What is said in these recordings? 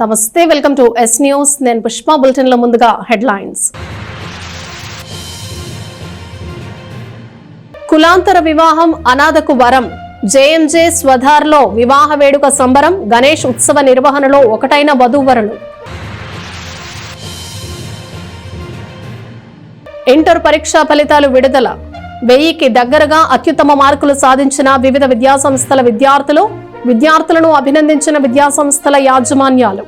నమస్తే, welcome to yes news. నేను Pushpa. Bulletin లో ముందుగా హెడ్లైన్స్. కులాంతర వివాహం అనాథకు వరం. జేఎంజే స్వధార్లో వివాహ వేడుక సంబరం. గణేష్ ఉత్సవ నిర్వహణలో ఒకటైన వధూవరులు. ఇంటర్ పరీక్షా ఫలితాలు విడుదల. 1000కి దగ్గరగా అత్యుత్తమ మార్కులు సాధించిన వివిధ విద్యాసంస్థల విద్యార్థులను అభినందించిన విద్యాసంస్థల యాజమాన్యాలు.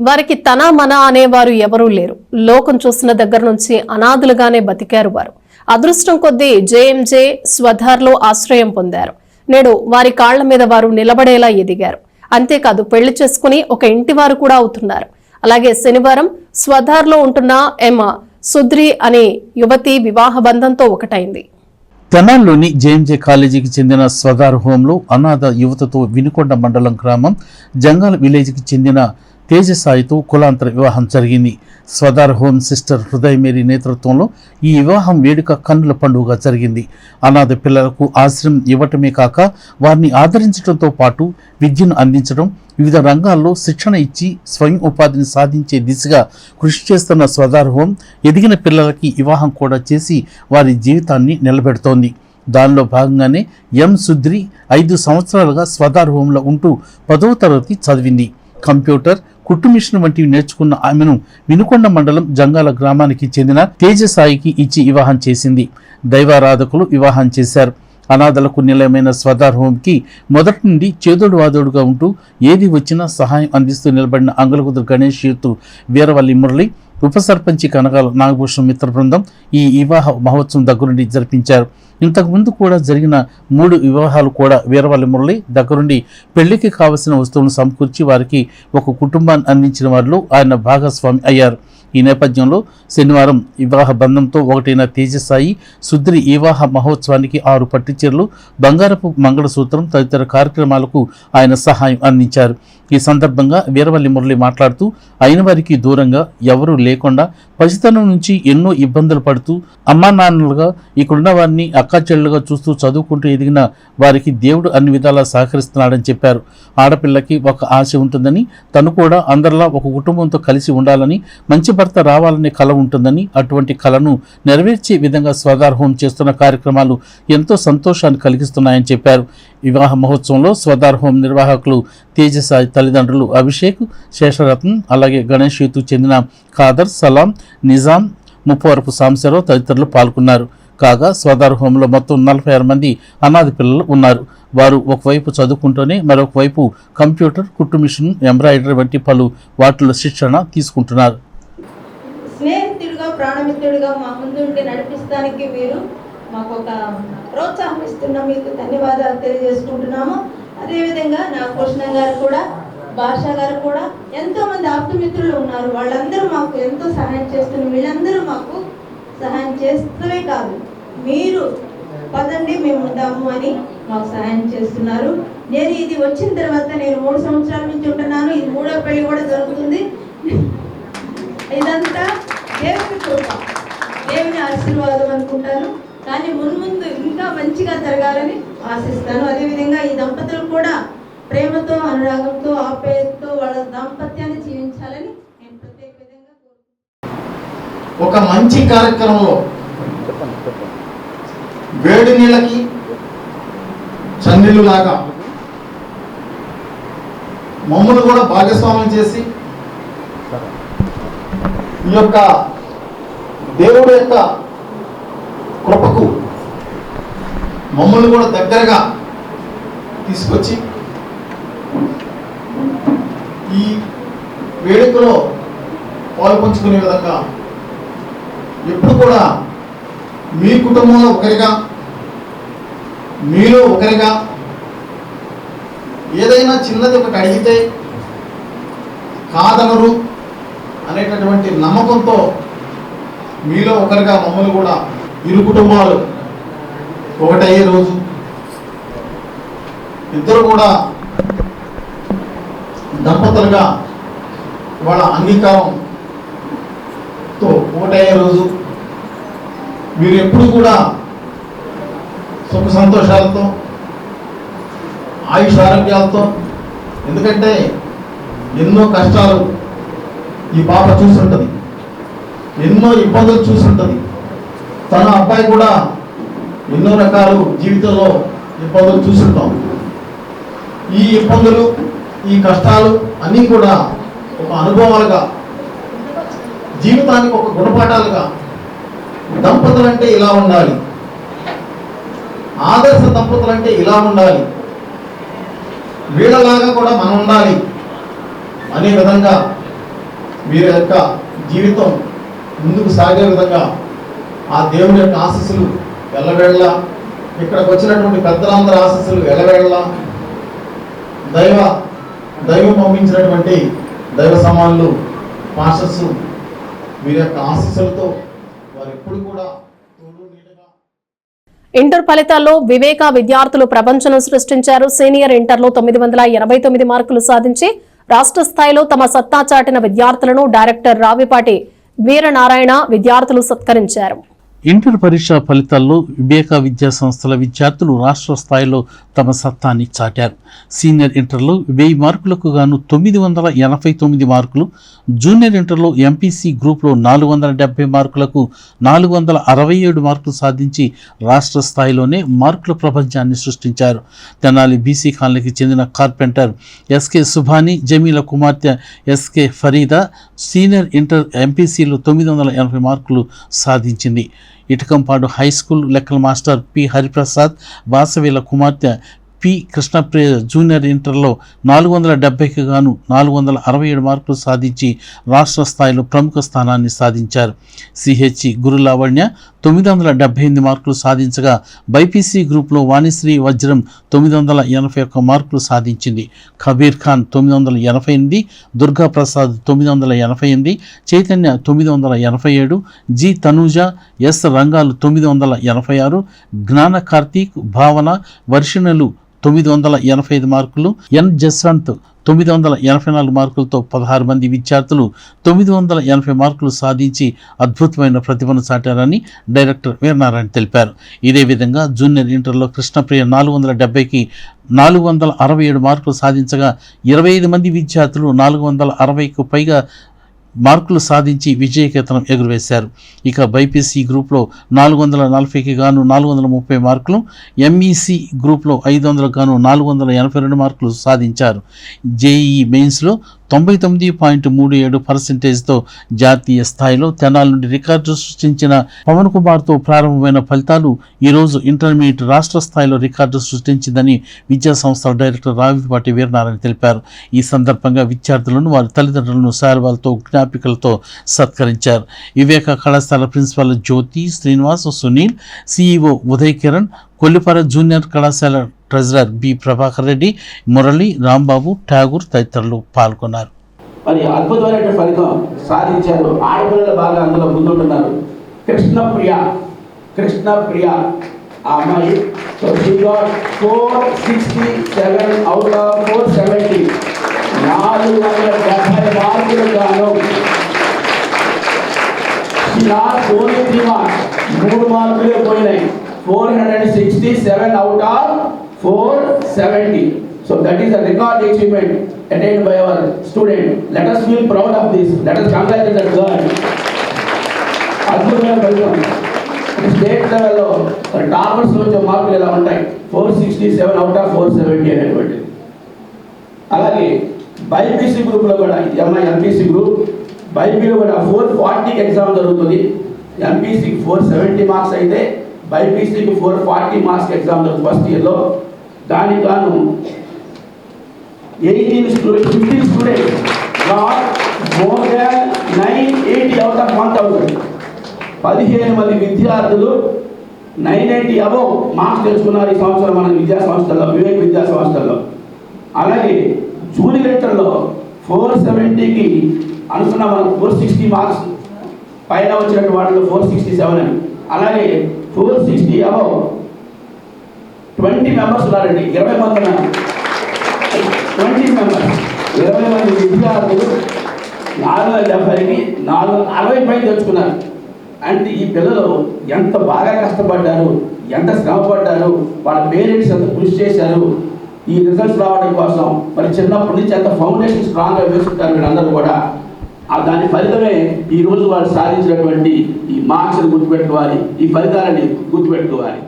వారికి తన మన అనేవారు ఎవరూ లేరు. లోకం చూసిన దగ్గర నుంచి అనాథులుగానే బతికారు వారు. అదృష్టం కొద్దీ జేఎంజే స్వధార్లో ఆశ్రయం పొందారు. నేడు వారి కాళ్ల మీద వారు నిలబడేలా ఎదిగారు. అంతేకాదు, పెళ్లి చేసుకుని ఒక ఇంటి వారు కూడా అవుతున్నారు. అలాగే శనివారం స్వధార్లో ఉంటున్న సుద్రి అనే యువతి వివాహ బంధంతో ఒకటైంది. తెనాల్లోని జేఎంజే కాలేజీకి చెందిన స్వధార్ హోంలో అనాథ యువతతో వినుకొండ మండలం గ్రామం జంగాల్ విలేజ్కి చెందిన తేజసాయితో కులాంతర వివాహం జరిగింది. స్వధార్ హోమ్ సిస్టర్ హృదయ మేరీ నేతృత్వంలో ఈ వివాహం వేడుక కన్నుల పండుగగా జరిగింది. అనాథ పిల్లలకు ఆశ్రయం ఇవ్వటమే కాక వారిని ఆదరించడంతో పాటు విద్యను అందించడం, వివిధ రంగాల్లో శిక్షణ ఇచ్చి స్వయం ఉపాధిని సాధించే దిశగా కృషి చేస్తున్న స్వధార్ హోమ్ ఎదిగిన పిల్లలకి వివాహం కూడా చేసి వారి జీవితాన్ని నిలబెడుతోంది. దానిలో భాగంగానే సుద్రి 5 సంవత్సరాలుగా స్వధార్ హోంలో ఉంటూ 10వ తరగతి చదివింది. కంప్యూటర్, కుట్టు మిషన్ వంటివి నేర్చుకున్న ఆమెను వినుకొండ మండలం జంగాల గ్రామానికి చెందిన తేజసాయికి ఇచ్చి వివాహం చేసింది. దైవారాధకులు వివాహం చేశారు. అనాథలకు నిలయమైన స్వధార్ హోంకి మొదటి నుండి చేదోడు వాదోడుగా ఉంటూ ఏది వచ్చినా సహాయం అందిస్తూ నిలబడిన అంగలకుదురు గణేష్ యూత్ వీరవల్లి మురళి, ఉప సర్పంచి కనకాల నాగభూషణం మిత్ర బృందం ఈ వివాహ మహోత్సవం దగ్గరుండి జరిపించారు. ఇంతకుముందు కూడా జరిగిన 3 వివాహాలు కూడా వీరవల్లి మురళి దగ్గరుండి పెళ్లికి కావలసిన వస్తువులను సమకూర్చి వారికి ఒక కుటుంబాన్ని అందించిన వారిలో ఆయన భాగస్వామి అయ్యారు. ఈ నేపథ్యంలో శనివారం వివాహ బంధంతో ఒకటైన తేజసాయి సుద్రి వివాహ మహోత్సవానికి 6 పట్టుచీరలు, బంగారపు మంగళసూత్రం తదితర కార్యక్రమాలకు ఆయన సహాయం అందించారు. ఈ సందర్భంగా వీరవల్లి మురళి మాట్లాడుతూ అయిన వారికి దూరంగా ఎవరూ లేకుండా పసితనం నుంచి ఎన్నో ఇబ్బందులు పడుతూ అమ్మా నాన్నలుగా ఇక్కడున్న వారిని అక్కాచెళ్ళుగా చూస్తూ చదువుకుంటూ ఎదిగిన వారికి దేవుడు అన్ని విధాలా సహకరిస్తున్నాడని చెప్పారు. ఆడపిల్లకి ఒక ఆశ ఉంటుందని, తను కూడా అందరిలా ఒక కుటుంబంతో కలిసి ఉండాలని, మంచి భర్త రావాలనే కళ ఉంటుందని, అటువంటి కళను నెరవేర్చే విధంగా స్వధార్ హోం చేస్తున్న కార్యక్రమాలు ఎంతో సంతోషాన్ని కలిగిస్తున్నాయని చెప్పారు. వివాహ మహోత్సవంలో స్వధార్ హోం నిర్వాహకులు తేజసాయి తల్లిదండ్రులు అభిషేక్, శేషరత్నం, అలాగే గణేష్ యూత్ చెందిన ఖాదర్, సలాం, నిజాం, ముప్పవరపు సాంబశివరావు తదితరులు పాల్గొన్నారు. కాగా స్వధార్ హోంలో మొత్తం 46 మంది అనాథ పిల్లలు ఉన్నారు. వారు ఒకవైపు చదువుకుంటూనే మరొక వైపు కంప్యూటర్, కుట్టు మిషన్, ఎంబ్రాయిడరీ వంటి పలు వాటిలో శిక్షణ తీసుకుంటున్నారు. స్నేహితుడిగా, ప్రాణమిత్రుడిగా మా ముందు ఉండి నడిపిస్తానికి మీరు మాకు ఒక ప్రోత్సాహం ఇస్తున్న మీకు ధన్యవాదాలు తెలియజేసుకుంటున్నాము. అదేవిధంగా నా కృష్ణ గారు కూడా, భాషా గారు కూడా, ఎంతో మంది ఆప్తమిత్రులు ఉన్నారు. వాళ్ళందరూ మాకు ఎంతో సహాయం చేస్తున్నారు. వీళ్ళందరూ మాకు సహాయం చేస్తూనే కాదు, మీరు పదండి మేము ఉంటాము అని మాకు సహాయం చేస్తున్నారు. నేను ఇది వచ్చిన తర్వాత నేను 3 సంవత్సరాల నుంచి ఉంటున్నాను. ఇది 3వ పెళ్లి కూడా జరుగుతుంది. ఇదంతా దేవుని కృప, దేవుని ఆశీర్వాదం అనుకుంటాను. కానీ మున్ముందు ఇంకా మంచిగా జరగాలని ఆశిస్తాను. అదేవిధంగా ఈ దంపతులు కూడా ప్రేమతో, అనురాగంతో, ఆప్యాయతతో వాళ్ళ దాంపత్యాన్ని జీవించాలని నేను ప్రత్యేక విధంగా కోరుకుంటున్నాను. ఒక మంచి కార్యక్రమంలో వేడి నీళ్ళకి చన్నీళ్ళు లాగా మమ్మల్ని కూడా భాగస్వామ్యం చేసి ఈ యొక్క దేవుడు యొక్క కృపకు మమ్మల్ని కూడా దగ్గరగా తీసుకొచ్చి ఈ వేడుకలో పాల్పంచుకునే విధంగా ఎప్పుడు కూడా మీ కుటుంబంలో ఒకరిగా, మీలో ఒకరిగా ఏదైనా చిన్నది ఒకటి అడిగితే కాదనరు అనేటటువంటి నమ్మకంతో మీలో ఒకరిగా మమ్మల్ని కూడా ఇరు కుటుంబాలు ఒకటయ్యే రోజు, ఇద్దరు కూడా దంపతులుగా వాళ్ళ అంగీకారంతో ఒకటయ్యే రోజు, మీరు ఎప్పుడు కూడా సుఖ సంతోషాలతో ఆయుష్ ఆరోగ్యాలతో, ఎందుకంటే ఎన్నో కష్టాలు ఈ పాప చూసుంటుంది, ఎన్నో ఇబ్బందులు చూసుంటుంది. తన అబ్బాయి కూడా ఎన్నో రకాలు జీవితంలో ఇబ్బందులు చూసుంటాం. ఈ ఇబ్బందులు, ఈ కష్టాలు అన్నీ కూడా ఒక అనుభవాలుగా, జీవితానికి ఒక గుణపాఠాలుగా, దంపతులంటే ఇలా ఉండాలి, ఆదర్శ దంపతులంటే ఇలా ఉండాలి, వీళ్ళలాగా కూడా మనం ఉండాలి అనే విధంగా వీరి యొక్క జీవితం ముందుకు సాగే విధంగా ఆ దేవుని యొక్క ఆశీస్సులు ఎల్లవేళ్ళ, ఇక్కడికి వచ్చినటువంటి పెద్దలందరి ఆశీస్సులు ఎల్లవేళ్ళ, దైవం పంపించినటువంటి దైవ సమానులు పాస్టర్స్ వీరి యొక్క ఆశీస్సులతో వారు ఎప్పుడు కూడా తోడు నీడగా. ఇంటర్ ఫలితాల్లో వివేక విద్యార్థులు ప్రపంచం సృష్టించారు. సీనియర్ ఇంటర్లో 989 మార్కులు సాధించి రాష్ట్ర స్థాయిలో తమ సత్తా చాటిన విద్యార్థులను డైరెక్టర్ రావిపాటి వీరనారాయణ విద్యార్థులు సత్కరించారు. ఇంటర్ పరీక్ష ఫలితాల్లో వివేక విద్యా సంస్థల విద్యార్థులు రాష్ట్ర స్థాయిలో తమ సత్తాన్ని చాటారు. సీనియర్ ఇంటర్లో 1000 మార్కులకు గాను 989 మార్కులు, జూనియర్ ఇంటర్లో ఎంపీసీ గ్రూప్లో 470 మార్కులకు 467 మార్కులు సాధించి రాష్ట్ర స్థాయిలోనే మార్కుల ప్రపంచాన్ని సృష్టించారు. తెనాలి బీసీ కాలనీకి చెందిన కార్పెంటర్ ఎస్కే సుభాని, జమీల కుమార్తె ఎస్కే ఫరీదా సీనియర్ ఇంటర్ ఎంపీసీలో 980 మార్కులు సాధించింది. ఇటకంపాడు హై స్కూల్ లెక్కల మాస్టర్ పి హరిప్రసాద్, వాసవేల కుమార్తె పి కృష్ణప్రియ జూనియర్ ఇంటర్లో 470కి గాను 467 మార్కులు సాధించి రాష్ట్ర స్థాయిలో ప్రముఖ స్థానాన్ని సాధించారు. సిహెచ్ గురులావణ్య 978 మార్కులు సాధించగా బైపీసీ గ్రూప్లో వాణిశ్రీ వజ్రం 981 మార్కులు సాధించింది. కబీర్ ఖాన్ 988, దుర్గా ప్రసాద్ 988, చైతన్య 987, జి తనూజ, ఎస్ రంగాలు 986, జ్ఞాన కార్తీక్, భావన, వర్షిణలు 985 మార్కులు, ఎన్ జస్వంత్ 984 మార్కులతో 16 మంది విద్యార్థులు 980 మార్కులు సాధించి అద్భుతమైన ప్రతిభను చాటారని డైరెక్టర్ వీరనారాయణ తెలిపారు. ఇదే విధంగా జూనియర్ ఇంటర్లో కృష్ణప్రియ 470కి 467 మార్కులు సాధించగా 25 మంది విద్యార్థులు 460కు పైగా మార్కులు సాధించి విజయకేతనం ఎగురవేశారు. ఇక బైపీసీ గ్రూప్లో 440కి గాను 430 మార్కులు, ఎంఈసీ గ్రూప్లో 500కు గాను 482 మార్కులు సాధించారు. జేఈఈ మెయిన్స్లో 99.37%తో జాతీయ స్థాయిలో తెనాలి నుండి రికార్డు సృష్టించిన పవన్ కుమార్తో ప్రారంభమైన ఫలితాలు ఈరోజు ఇంటర్మీడియట్ రాష్ట్ర స్థాయిలో రికార్డు సృష్టించిందని విద్యా సంస్థల డైరెక్టర్ రావిపాటి వీరనారాయణ తెలిపారు. ఈ సందర్భంగా విద్యార్థులను వారి తల్లిదండ్రులను శాలువాలతో జ్ఞాపికలతో సత్కరించారు. వివేక కళాశాల ప్రిన్సిపాల్ జ్యోతి, శ్రీనివాస్, సునీల్, సిఇఓ ఉదయ్ కిరణ్, కొల్లిపార జూనియర్ కళాశాల ట్రెజరర్ బి ప్రభాకర్ రెడ్డి, మురళి, రాంబాబు, ఠాగూర్ తదితరులు పాల్గొన్నారు. మరి అద్భుతమైన ఫలితం సాధించారు. ఆడపిల్లలు బాగా అందులో ముందుంటున్నారు. కృష్ణప్రియ ఆ అమ్మాయి 467 అవుట్ ఆఫ్ 470, 470 మార్కులు గాను 3 మార్కులే పోయినాయి. 467 out of 470. So that is a record achievement attained by our student. Let us feel proud of this. Let us congratulate that girl. అద్భుతమైన ఫలితం. స్టేట్ లెవెల్లో టాపర్స్ వచ్చే మార్కులు ఎలా ఉంటాయి? 467 out of 470 అనేటువంటిది. అలాగే బైపీసీ గ్రూప్లో కూడా ఎంపీసీ గ్రూప్, బైపీలో కూడా 440 ఎగ్జామ్ జరుగుతుంది. ఎంపీసీకి 470 మార్క్స్ అయితే బైపీసీకి 440 మార్క్స్ ఎగ్జామ్ జరుగుతుంది ఫస్ట్ ఇయర్లో. దానికి గాను 15 students got more than 980 out of 1000. 15 మంది విద్యార్థులు 980 అబవ్ మార్క్స్ తెచ్చుకున్నారు ఈ సంవత్సరం మన విద్యా సంస్థల్లో, వివేక్ విద్యా సంస్థల్లో. అలాగే జూనియర్ ఇంటర్లో 470కి అనుకున్న మనం 460 మార్క్స్ పైన వచ్చినట్టు వాటిలో 467 అని. అలాగే 460 అబవ్ 20 మెంబర్స్ ఉన్నారండి. 20 మంది ఉన్నారు. 20 మెంబర్స్ 20 మంది విద్యార్థులు 470కి 460 పైన తెచ్చుకున్నారు. అంటే ఈ పిల్లలు ఎంత బాగా కష్టపడ్డారు, ఎంత శ్రమ పడ్డారు, వాళ్ళ పేరెంట్స్ ఎంత కృషి చేశారు. ఈ రిజల్ట్స్ రావడం కోసం మరి చిన్నప్పటి నుంచి అంత ఫౌండేషన్ స్ట్రాంగ్గా వేసుకుంటారు వీళ్ళందరూ కూడా. దాని ఫలితమే ఈరోజు వాళ్ళు సాధించినటువంటి ఈ మార్క్స్ని గుర్తుపెట్టుకోవాలి, ఈ ఫలితాలని గుర్తుపెట్టుకోవాలి.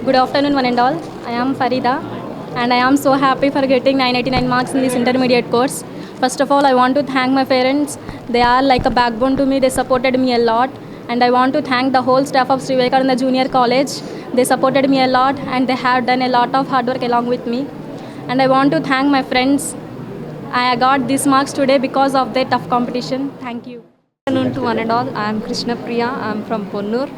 Good afternoon, one and all. I am Farida, and I am so happy for getting 989 marks in this intermediate course. First of all, I want to thank my parents. They are like a backbone to me. They supported me a lot, and I want to thank the whole staff of Sri Vivekananda Junior College. They supported me a lot, and they have done a lot of hard work along with me. And I want to thank my friends. I got these marks today because of their tough competition. Thank you. Good afternoon to one and all. I am Krishna Priya. I am from Ponnur.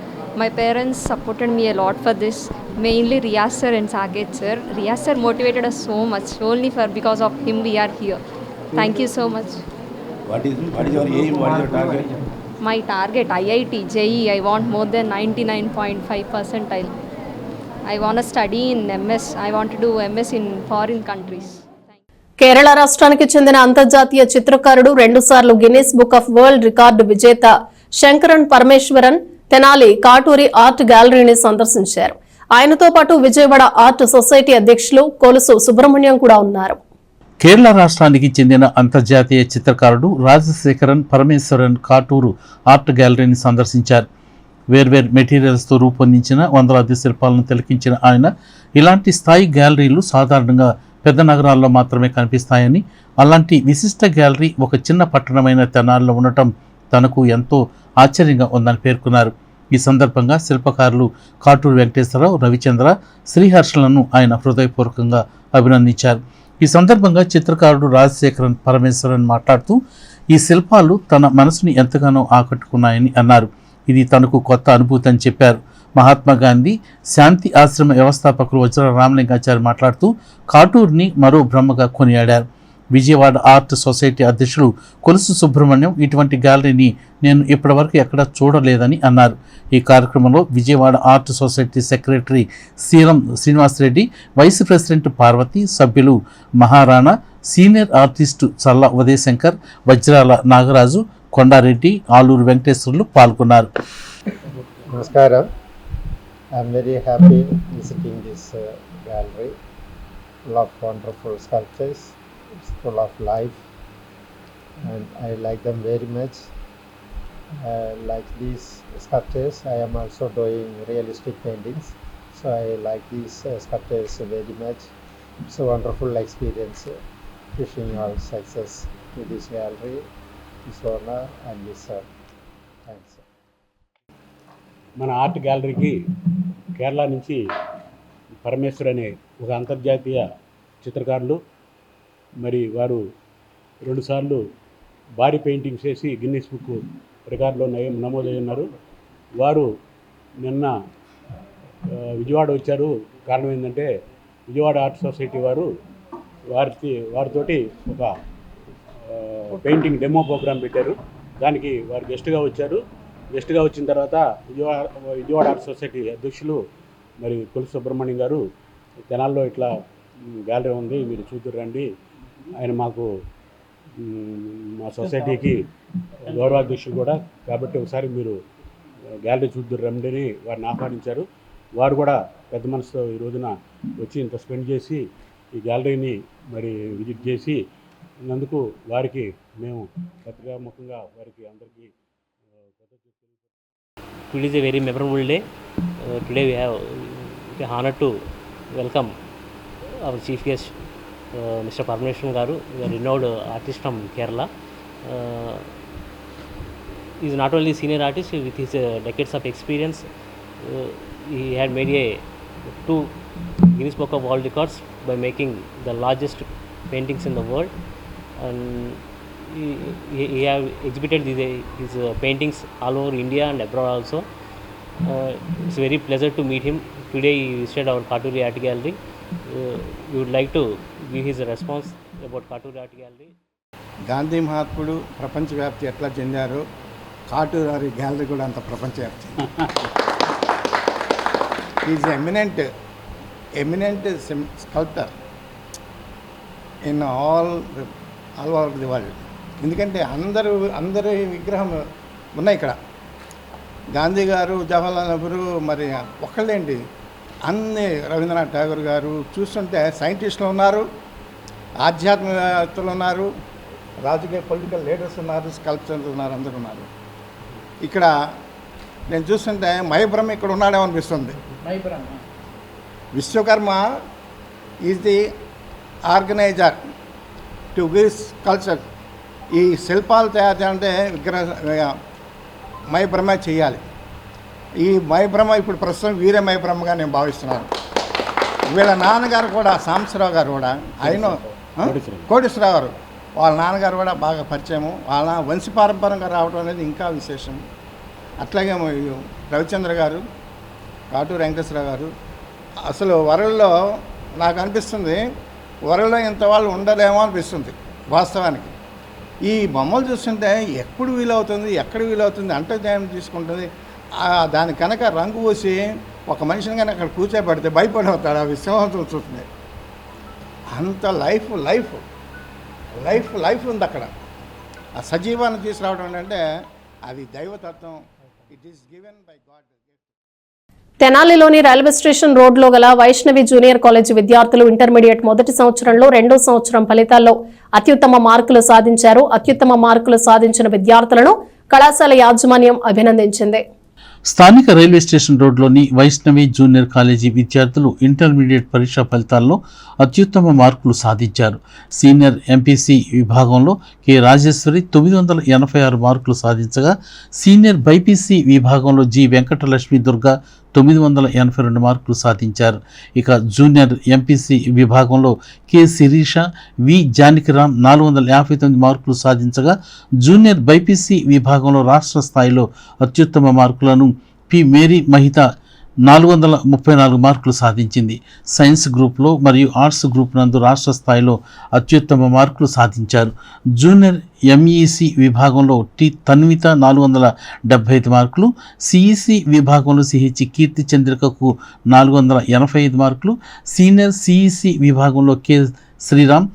My parents supported me a lot for this, mainly Riyaz sir and Saket sir. Riyaz sir motivated us so much. Only because of him we are here. Thank you so much. What is your aim? What is your target? My target, IIT, JEE, I want more than 99.5 percentile. I want to study in MS. I want to do MS in foreign countries. Kerala రాష్ట్రానికి చెందిన అంతర్జాతీయ చిత్రకారుడు 2 సార్లు Guinness book of world record విజేత Shankaran Parameswaran Tenali Katuri art గ్యాలరీని సందర్శించారు. ఆయనతో పాటు Vijayawada art society అధ్యక్షులు కొలుసు సుబ్రహ్మణ్యం కూడా ఉన్నారు. కేరళ రాష్ట్రానికి చెందిన అంతర్జాతీయ చిత్రకారుడు రాజశేఖరన్ పరమేశ్వరన్ కాటూరు ఆర్ట్ గ్యాలరీని సందర్శించారు. వేర్వేరు మెటీరియల్స్తో రూపొందించిన వందలాది శిల్పాలను తిలకించిన ఆయన ఇలాంటి స్థాయి గ్యాలరీలు సాధారణంగా పెద్ద నగరాల్లో మాత్రమే కనిపిస్తాయని, అలాంటి విశిష్ట గ్యాలరీ ఒక చిన్న పట్టణమైన తెనాలిలో ఉండటం తనకు ఎంతో ఆశ్చర్యంగా ఉందని పేర్కొన్నారు. ఈ సందర్భంగా శిల్పకారులు కాటూరు వెంకటేశ్వరరావు, రవిచంద్ర, శ్రీహర్షలను ఆయన హృదయపూర్వకంగా అభినందించారు. ఈ సందర్భంగా చిత్రకారుడు రాజశేఖరన్ పరమేశ్వరన్ మాట్లాడుతూ ఈ శిల్పాలు తన మనసుని ఎంతగానో ఆకట్టుకున్నాయని అన్నారు. ఇది తనకు కొత్త అనుభూతి అని చెప్పారు. మహాత్మా గాంధీ శాంతి ఆశ్రమ వ్యవస్థాపకులు వజ్ర రామలింగాచారి మాట్లాడుతూ కాటూరుని మరో బ్రహ్మగా కొనియాడారు. విజయవాడ ఆర్ట్ సొసైటీ అధ్యక్షులు కొలుసు సుబ్రహ్మణ్యం ఇటువంటి గ్యాలరీని నేను ఇప్పటివరకు ఎక్కడా చూడలేదని అన్నారు. ఈ కార్యక్రమంలో Vijayawada art society secretary Seelam Srinivasa Reddy, vice president Parvathi, సభ్యులు మహారాణా, సీనియర్ ఆర్టిస్టు చల్ల ఉదయశంకర్, వజ్రాల నాగరాజు, కొండారెడ్డి, ఆలూరు వెంకటేశ్వర్లు పాల్గొన్నారు. నమస్కారం. I'm very happy visiting this gallery. Full of wonderful sculptures. It's full of life and I like them very much. Like these sculptures, I am also doing realistic paintings, so I like these sculptures very much. It's a wonderful experience. Wishing you all success to this gallery, this owner and this sir. Thanks. మన art గ్యాలరీకి Kerala నుంచి పరమేశ్వర్ అనే ఒక అంతర్జాతీయ చిత్రకారులు, మరి వారు 2 సార్లు భారీ paintings వేసి గిన్నిస్ బుక్ రికార్డులో నమోదై ఉన్నారు. వారు నిన్న విజయవాడ వచ్చారు. కారణం ఏంటంటే విజయవాడ ఆర్ట్ సొసైటీ వారు వారితోటి ఒక పెయింటింగ్ డెమో ప్రోగ్రామ్ పెట్టారు. దానికి వారు గెస్ట్గా వచ్చారు. గెస్ట్గా వచ్చిన తర్వాత విజయవాడ ఆర్ట్ సొసైటీ అధ్యక్షులు మరి కొలుసు సుబ్రహ్మణ్యం గారు తెనాల్లో ఇట్లా గ్యాలరీ ఉంది, మీరు చూద్దురండి, ఆయన మాకు మా సొసైటీకి గౌరవాధ్యక్షులు కూడా, కాబట్టి ఒకసారి మీరు గ్యాలరీ చూద్దురండి అని వారిని ఆహ్వానించారు. వారు కూడా పెద్ద మనసుతో ఈ రోజున వచ్చి ఇంత స్పెండ్ చేసి ఈ గ్యాలరీని మరి విజిట్ చేసి నందుకు వారికి మేము పత్రికాముఖంగా వారికి అందరికీ. Today is a very memorable day. Today we have the honor to welcome our chief guest, Mr. Parameshwaran Garu, a renowned artist from Kerala. He is not only senior artist with his decades of experience. He had made 2 Guinness Book of World Records by making the largest paintings in the world, and he have exhibited his paintings all over India and abroad also. It's a very pleasure to meet him. Today he visited our Katuri Art Gallery. We would like to give his response about Katuri Art Gallery. Gandhi మహాత్ముడు ప్రపంచవ్యాప్తి ఎట్లా చెందారో Katuri gallery కూడా అంత ప్రపంచవ్యాప్తి. Is eminent sculptor in all over the world. ఎందుకంటే అందరి విగ్రహం ఉన్నాయి ఇక్కడ. గాంధీ గారు, జవహర్లాల్ నెహ్రూ, మరి ఒక్కళ్ళేంటి అన్ని రవీంద్రనాథ్ ఠాగూర్ గారు చూస్తుంటే సైంటిస్టులు ఉన్నారు, ఆధ్యాత్మికవేత్తలు ఉన్నారు, రాజకీయ పొలిటికల్ లీడర్స్ ఉన్నారు, స్కల్ప్చర్స్ ఉన్నారు, అందరూ ఉన్నారు. ఇక్కడ నేను చూస్తుంటే మయబ్రహ్మ ఇక్కడ ఉన్నాడేమో అనిపిస్తుంది. Vishwakarma is the organiser to this culture. ఈ శిల్పాలు తయారు చేయాలంటే మయబ్రహ్మ చేయాలి. ఈ మయబ్రహ్మ ఇప్పుడు ప్రస్తుతం వీరే మయబ్రహ్మగా నేను భావిస్తున్నాను. వీళ్ళ నాన్నగారు కూడా సాంబశివరావు గారు కూడా ఆయన కోటేశ్వరరావు గారు వాళ్ళ నాన్నగారు కూడా బాగా పరిచయము. వాళ్ళ వంశపారంపరంగా రావడం అనేది ఇంకా విశేషం. అట్లాగే రవిచంద్ర గారు, కాటూరు వెంకటేశ్వరరావు గారు. అసలు వరల్డ్లో నాకు అనిపిస్తుంది వరల్డ్లో ఇంత వాళ్ళు ఉండలేమో అనిపిస్తుంది వాస్తవానికి. ఈ బొమ్మలు చూస్తుంటే ఎప్పుడు వీలవుతుంది, ఎక్కడ వీలవుతుంది అంటే దాన్ని తీసుకుంటుంది. దాని కనుక రంగు పూసి ఒక మనిషిని కనుక అక్కడ కూర్చోబెడితే భయపడిపోతాడు. ఆ విశ్వాసం చూస్తుంది. అంత లైఫ్ లైఫ్ లైఫ్ లైఫ్ ఉంది అక్కడ. ఆ సజీవాన్ని తీసుకురావడం అంటే అది దైవతత్వం. It is given by God. తెనాలిలోని రైల్వే స్టేషన్ రోడ్లో గల వైష్ణవి జూనియర్ కాలేజీ విద్యార్థులు ఇంటర్మీడియట్ మొదటి సంవత్సరంలో రెండో సంవత్సరం ఫలితాల్లో అత్యుత్తమ మార్కులు సాధించారు. అత్యుత్తమ మార్కులు సాధించిన విద్యార్థులను కళాశాల యాజమాన్యం అభినందించింది. స్థానిక రైల్వే స్టేషన్ రోడ్లోని వైష్ణవి జూనియర్ కాలేజీ విద్యార్థులు ఇంటర్మీడియట్ పరీక్షా ఫలితాల్లో అత్యుత్తమ మార్కులు సాధించారు. సీనియర్ ఎంపీసీ విభాగంలో కె రాజేశ్వరి 986 మార్కులు సాధించగా, సీనియర్ బైపీసీ విభాగంలో జి వెంకటలక్ష్మి దుర్గా 982 మార్కులు సాధించారు. ఇక జూనియర్ ఎంపీసీ విభాగంలో కె శిరీష, వి జానకిరామ్ 459 మార్కులు సాధించగా, జూనియర్ బైపీసీ విభాగంలో రాష్ట్ర స్థాయిలో అత్యుత్తమ మార్కులను పి మేరీ మహిత 434 మార్కులు సాధించింది. సైన్స్ గ్రూప్లో మరియు ఆర్ట్స్ గ్రూప్ నందు రాష్ట్ర స్థాయిలో అత్యుత్తమ మార్కులు సాధించారు. జూనియర్ ఎంఈసి విభాగంలో టి తన్విత 475 మార్కులు, సిఈసి విభాగంలో సిహెచ్ కీర్తి చంద్రికకు 485 మార్కులు, సీనియర్ సిఈసి విభాగంలో కె శ్రీరామ్,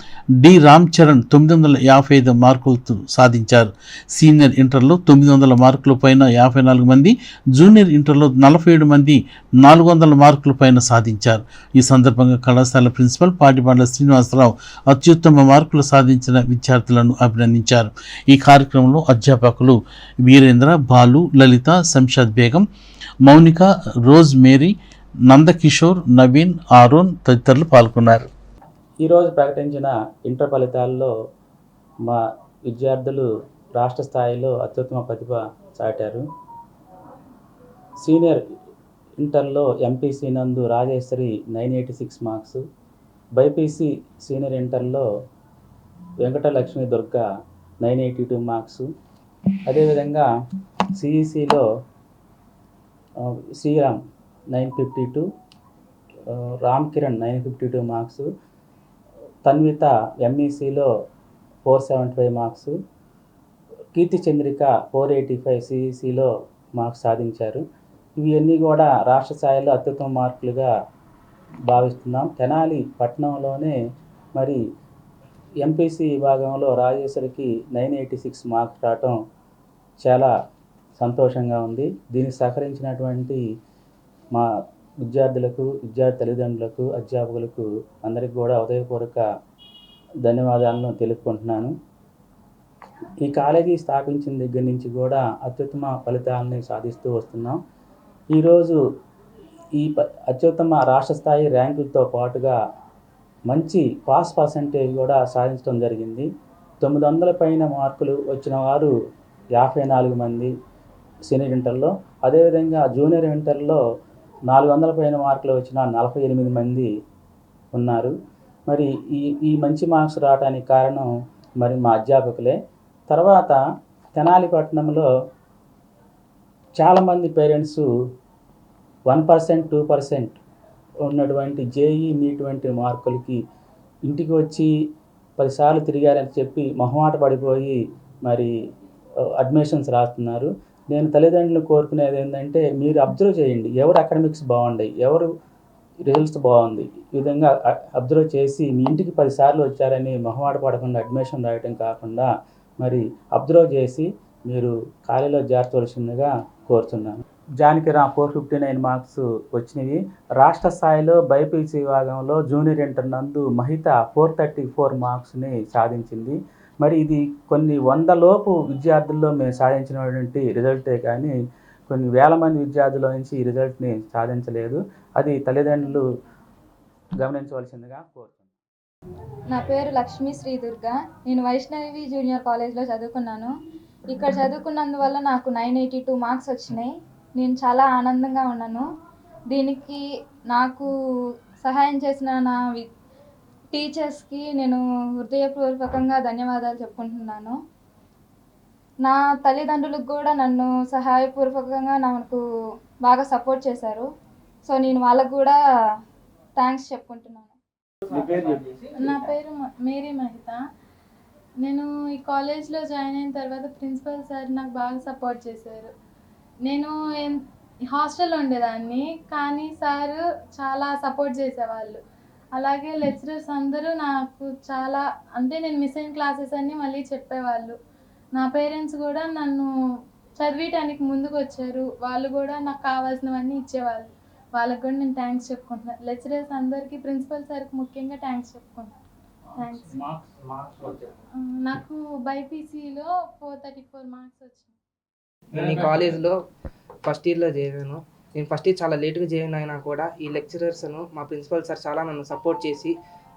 డి రామ్ చరణ్ 955 మార్కులతో సాధించారు. సీనియర్ ఇంటర్లో 900 మార్కుల పైన 54 మంది, జూనియర్ ఇంటర్లో 47 మంది 400 మార్కుల పైన సాధించారు. ఈ సందర్భంగా కళాశాల ప్రిన్సిపల్ పాటిబండ్ల శ్రీనివాసరావు అత్యుత్తమ మార్కులు సాధించిన విద్యార్థులను అభినందించారు. ఈ కార్యక్రమంలో అధ్యాపకులు Veerendra, Balu, Lalitha, Shamshad Begum, Mounika, Rose Mary, Nandakishore, Naveen, Aaron తదితరులు పాల్గొన్నారు. ఈరోజు ప్రకటించిన ఇంటర్ ఫలితాల్లో మా విద్యార్థులు రాష్ట్ర స్థాయిలో అత్యుత్తమ ప్రతిభ చాటారు. సీనియర్ ఇంటర్లో ఎంపీసీ నందు రాజేశ్వరి 986 మార్క్స్, బైపీసీ సీనియర్ ఇంటర్లో వెంకటలక్ష్మి దుర్గా 982 మార్క్స్, అదేవిధంగా సిఈసిలో శ్రీరామ్ 952, రామ్ కిరణ్ 952 మార్క్స్, తన్విత ఎంఈసిలో 475 మార్క్స్, కీర్తి చంద్రిక 485 సిఈసిలో మార్క్స్ సాధించారు. ఇవన్నీ కూడా రాష్ట్ర స్థాయిలో అత్యుత్తమ మార్కులుగా భావిస్తున్నాం. తెనాలి పట్టణంలోనే మరి ఎంపీసీ విభాగంలో రాజేశ్వరికి 986 మార్క్స్ రావటం చాలా సంతోషంగా ఉంది. దీనికి సహకరించినటువంటి మా విద్యార్థులకు, విద్యార్థి తల్లిదండ్రులకు, అధ్యాపకులకు అందరికీ కూడా హృదయపూర్వక ధన్యవాదాలను తెలుపుకుంటున్నాను. ఈ కాలేజీ స్థాపించిన దగ్గర నుంచి కూడా అత్యుత్తమ ఫలితాలని సాధిస్తూ వస్తున్నాం. ఈరోజు ఈ అత్యుత్తమ రాష్ట్ర స్థాయి ర్యాంకులతో పాటుగా మంచి పాస్ పర్సంటేజ్ కూడా సాధించడం జరిగింది. 900 పైన మార్కులు వచ్చిన వారు 54 మంది సీనియర్ ఇంటర్లో, అదేవిధంగా జూనియర్ ఇంటర్లో 400 పైన మార్కులు వచ్చిన 48 మంది ఉన్నారు. మరి ఈ మంచి మార్క్స్ రావడానికి కారణం మరి మా అధ్యాపకులే. తర్వాత తెనాలి పట్టణంలో చాలామంది పేరెంట్స్ 1%, 2% ఉన్నటువంటి జేఈ నీట్ వంటి మార్కులకి ఇంటికి వచ్చి 10 సార్లు తిరిగారని చెప్పి మొహమాట పడిపోయి మరి అడ్మిషన్స్ రాస్తున్నారు. నేను తల్లిదండ్రులు కోరుకునేది ఏంటంటే మీరు అబ్జర్వ్ చేయండి, ఎవరు అకాడమిక్స్ బాగున్నాయి, ఎవరు రిజల్ట్స్ బాగుంది, ఈ విధంగా అబ్జర్వ్ చేసి మీ ఇంటికి 10 సార్లు వచ్చారని మొహమాట పడకుండా అడ్మిషన్ రాయటం కాకుండా మరి అబ్జర్వ్ చేసి మీరు కాలేజీలో చేర్చవలసిందిగా కోరుతున్నాను. జానికి 459 మార్క్స్ వచ్చినవి. రాష్ట్ర స్థాయిలో బైపీసీ విభాగంలో జూనియర్ ఇంటర్ నందు మహిత 434 మార్క్స్ని సాధించింది. మరి ఇది కొన్ని 100 లోపు విద్యార్థుల్లో మేము సాధించినటువంటి రిజల్టే కానీ కొన్ని వేల మంది విద్యార్థుల నుంచి ఈ రిజల్ట్ని సాధించలేదు. అది తల్లిదండ్రులు గమనించవలసిందిగా కోరుతున్నాను. నా పేరు లక్ష్మీ శ్రీ దుర్గా. నేను వైష్ణవి జూనియర్ కాలేజ్లో చదువుకున్నాను. ఇక్కడ చదువుకున్నందువల్ల నాకు 982 మార్క్స్ వచ్చినాయి. నేను చాలా ఆనందంగా ఉన్నాను. దీనికి నాకు సహాయం చేసిన నా టీచర్స్కి నేను హృదయపూర్వకంగా ధన్యవాదాలు చెప్పుకుంటున్నాను. నా తల్లిదండ్రులకు కూడా నన్ను సహాయపూర్వకంగా నాకు బాగా సపోర్ట్ చేశారు. సో నేను వాళ్ళకు కూడా థ్యాంక్స్ చెప్పుకుంటున్నాను. నా పేరు మేరీ మహిత. నేను ఈ కాలేజ్లో జాయిన్ అయిన తర్వాత ప్రిన్సిపల్ సార్ నాకు బాగా సపోర్ట్ చేశారు. నేను హాస్టల్లో ఉండేదాన్ని, కానీ సార్ చాలా సపోర్ట్ చేసేవాళ్ళు. అలాగే లెక్చరర్స్ అందరూ నాకు చాలా, అంటే నేను మిస్ అయిన క్లాసెస్ అన్నీ మళ్ళీ చెప్పేవాళ్ళు. నా పేరెంట్స్ కూడా నన్ను చదివించడానికి ముందుకు వచ్చారు. వాళ్ళు కూడా నాకు కావాల్సినవన్నీ ఇచ్చేవాళ్ళు. వాళ్ళకి కూడా నేను థ్యాంక్స్ చెప్పుకుంటున్నాను. లెక్చరర్స్ అందరికీ, ప్రిన్సిపల్ సార్కి ముఖ్యంగా థ్యాంక్స్ చెప్పుకుంటున్నాను. థ్యాంక్స్. నాకు బైపీసీలో 434 మార్క్స్ వచ్చినాయి. నేను ఈ కాలేజ్లో ఫస్ట్ ఇయర్లో చేరాను. నేను ఫస్ట్ ఇయర్ చాలా లేట్గా జాయిన్ అయినా కూడా ఈ లెక్చరర్స్ను మా ప్రిన్సిపల్ సార్ చాలా నన్ను సపోర్ట్ చేసి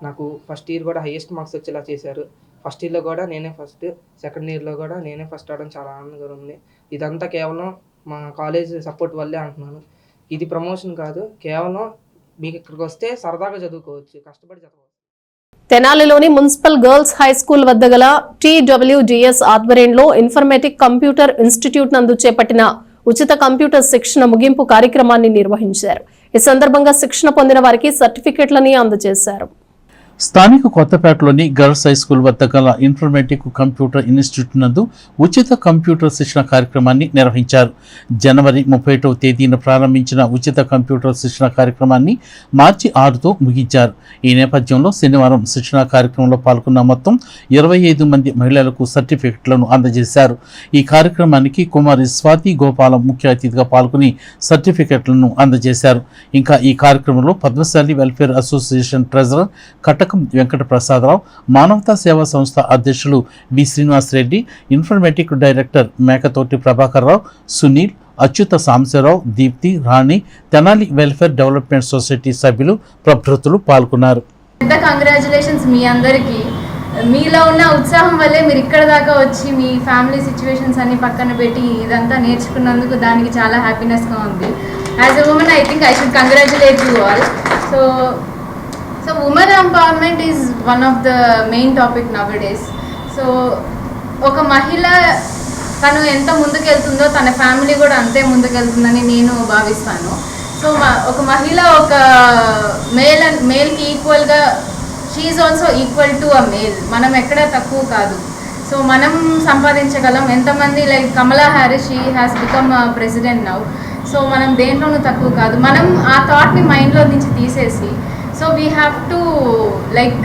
నాకు ఫస్ట్ ఇయర్ కూడా హైయెస్ట్ మార్క్స్ వచ్చేలా చేశారు. ఫస్ట్ ఇయర్లో కూడా నేనే ఫస్ట్, సెకండ్ ఇయర్లో కూడా నేనే ఫస్ట్ అవడం చాలా ఆనందంగా ఉంది. ఇదంతా కేవలం మా కాలేజ్ సపోర్ట్ వల్లే అంటున్నాను. ఇది ప్రమోషన్ కాదు, కేవలం మీకు ఇక్కడికి వస్తే సరదాగా చదువుకోవచ్చు, కష్టపడి చదవచ్చు. తెనాలిలోని మున్సిపల్ గర్ల్స్ హై స్కూల్ వద్ద గల TWDS ఆధ్వర్యంలో ఇన్ఫర్మేటిక్ కంప్యూటర్ ఇన్స్టిట్యూట్ నందు చేపట్టిన ఉచిత కంప్యూటర్ శిక్షణ ముగింపు కార్యక్రమాన్ని నిర్వహించారు. ఈ సందర్భంగా శిక్షణ పొందిన వారికి సర్టిఫికెట్లని అందజేశారు. స్థానిక కొత్తపేటలోని గర్ల్స్ హై స్కూల్ వద్ద గల ఇన్ఫర్మేటిక్ కంప్యూటర్ ఇన్స్టిట్యూట్ నందు ఉచిత కంప్యూటర్ శిక్షణ కార్యక్రమాన్ని నిర్వహించారు. జనవరి 31వ తేదీన ప్రారంభించిన ఉచిత కంప్యూటర్ శిక్షణ కార్యక్రమాన్ని మార్చి 6తో ముగించారు. ఈ నేపథ్యంలో శనివారం శిక్షణ కార్యక్రమంలో పాల్గొన్న మొత్తం 25 మంది మహిళలకు సర్టిఫికెట్లను అందజేశారు. ఈ కార్యక్రమానికి కుమారి స్వాతి గోపాలం ముఖ్య అతిథిగా పాల్గొని సర్టిఫికెట్లను అందజేశారు. ఇంకా ఈ కార్యక్రమంలో పద్మశాలి వెల్ఫేర్ అసోసియేషన్ ట్రెజరర్ కటకం వెంకట ప్రసాదరావు, మానవతా సేవా సంస్థ అధ్యక్షులు వి శ్రీనివాసరెడ్డి, ఇన్ఫర్మేటిక్ డైరెక్టర్ మేకతోటి ప్రభాకర్ రావు, సునీల్, అచ్యుత సాంబశివరావు, దీప్తి, రాణి, తెనాలి వెల్ఫేర్ డెవలప్మెంట్ సొసైటీ సభ్యులు ప్రభృతులు పాల్గొన్నారు. పెద్ద కంగ్రాచులేషన్స్ మీ అందరికీ. మీలో ఉన్న ఉత్సాహం వల్లే మీరు ఇక్కడ దాకా వచ్చి మీ ఫ్యామిలీ సిచ్యువేషన్స్ అన్ని పక్కన పెట్టి ఇదంతా నేర్చుకున్నందుకు దానికి చాలా హ్యాపీనెస్గా ఉంది. As a women I think I should congratulate you all. So women empowerment is one of the main topic నౌడేస్. So ఒక మహిళ తను ఎంత ముందుకెళ్తుందో తన ఫ్యామిలీ కూడా అంతే ముందుకెళ్తుందని నేను భావిస్తాను. సో ఒక మహిళ ఒక మేల్కి ఈక్వల్గా she is also equal to a male. మనం ఎక్కడ తక్కువ కాదు. సో మనం సంపాదించగలం. ఎంతమంది like Kamala Harris, she has become president now. So మనం దేంట్లోనూ తక్కువ కాదు. మనం ఆ థాట్ని మైండ్లో నుంచి తీసేసి so we have to like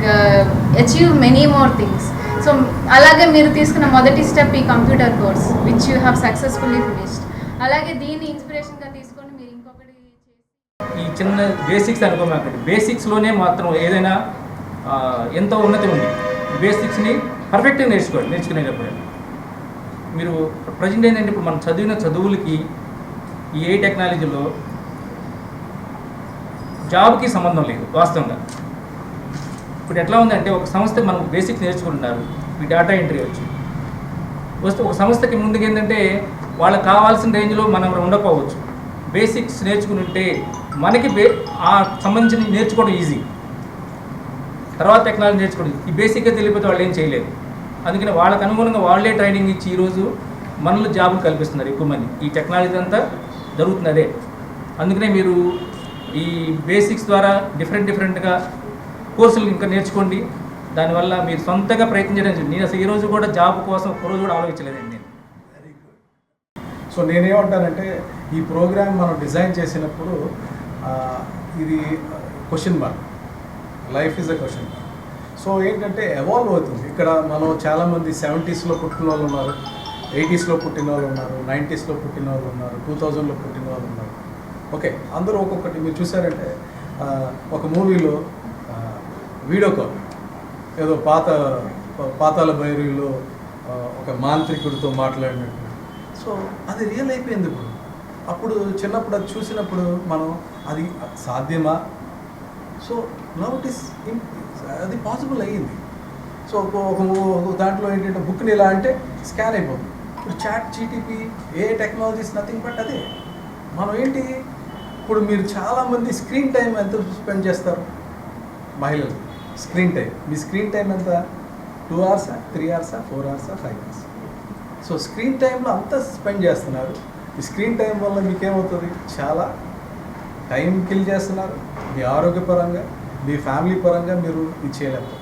achieve many more things. So అలాగే మీరు తీసుకున్న మొదటి స్టెప్ ఈ computer course which you have successfully finished. అలాగే దీన్ని ఇన్స్పిరేషన్గా తీసుకొని మీరు ఇంకొకటి ఈ చిన్న బేసిక్స్ అనుకోమాకండి. బేసిక్స్లోనే మాత్రం ఏదైనా ఎంతో ఉన్నతి ఉంది. బేసిక్స్ని పర్ఫెక్ట్గా నేర్చుకునేటప్పుడు మీరు ప్రజెంట్ ఏంటంటే ఇప్పుడు మనం చదివిన చదువులకి ఈ ఏ టెక్నాలజీలో జాబ్కి సంబంధం లేదు వాస్తవంగా. ఇప్పుడు ఎట్లా ఉందంటే ఒక సంస్థ మనం బేసిక్స్ నేర్చుకుంటున్నారు, ఈ డేటా ఎంట్రీ వస్తే ఒక సంస్థకి ముందుకు ఏంటంటే వాళ్ళకి కావాల్సిన రేంజ్లో మనం ఉండకపోవచ్చు. బేసిక్స్ నేర్చుకుని ఉంటే మనకి ఆ సంబంధించి నేర్చుకోవడం ఈజీ. తర్వాత టెక్నాలజీ నేర్చుకోవడం ఈ బేసిక్గా తెలియకపోతే వాళ్ళు ఏం చేయలేదు. అందుకని వాళ్ళకి అనుగుణంగా వాళ్ళే ట్రైనింగ్ ఇచ్చి ఈరోజు మనలో జాబులు కల్పిస్తున్నారు ఎక్కువ మంది. ఈ టెక్నాలజీ అంతా జరుగుతుంది అదే. అందుకనే మీరు ఈ బేసిక్స్ ద్వారా డిఫరెంట్గా కోర్సులు ఇంకా నేర్చుకోండి. దానివల్ల మీరు సొంతగా ప్రయత్నించడం. నేను అసలు ఈరోజు కూడా జాబ్ కోసం ఒక్కరోజు కూడా ఆలోచించలేదండి నేను. సో నేనేమంటానంటే ఈ ప్రోగ్రామ్ మనం డిజైన్ చేసినప్పుడు ఇది question mark, life is a question mark. So ఏంటంటే ఎవాల్వ్ అవుతుంది. ఇక్కడ మనం చాలామంది 70s పుట్టిన వాళ్ళు ఉన్నారు, 80స్లో పుట్టిన వాళ్ళు ఉన్నారు, 90స్లో పుట్టిన వాళ్ళు ఉన్నారు, 2000లో పుట్టిన వాళ్ళు ఉన్నారు. ఓకే, అందరూ ఒక్కొక్కటి మీరు చూసారంటే ఒక మూవీలో వీడియో కాల్ ఏదో పాతాల భైరవిలో ఒక మాంత్రికుడితో మాట్లాడినట్టు. సో అది రియల్ అయిపోయింది ఇప్పుడు. అప్పుడు చిన్నప్పుడు అది చూసినప్పుడు మనం అది సాధ్యమా? సో నౌ ఇట్ ఈస్ అది పాసిబుల్ అయ్యింది. సో ఒక దాంట్లో ఏంటంటే బుక్ని ఎలా అంటే స్కాన్ అయిపోతుంది. ఇప్పుడు chat GTP a technologies nothing but అదే. మనం ఏంటి ఇప్పుడు మీరు చాలామంది స్క్రీన్ టైం ఎంత స్పెండ్ చేస్తారు మహిళలు? స్క్రీన్ టైం, మీ స్క్రీన్ టైం ఎంత? 2 hours, 3 hours, 4 hours, 5 hours. So screen టైంలో అంతా స్పెండ్ చేస్తున్నారు. ఈ స్క్రీన్ టైం వల్ల మీకేమవుతుంది? చాలా టైం కిల్ చేస్తున్నారు. మీ ఆరోగ్యపరంగా, మీ ఫ్యామిలీ పరంగా మీరు ఇది చేయలేకపోతారు.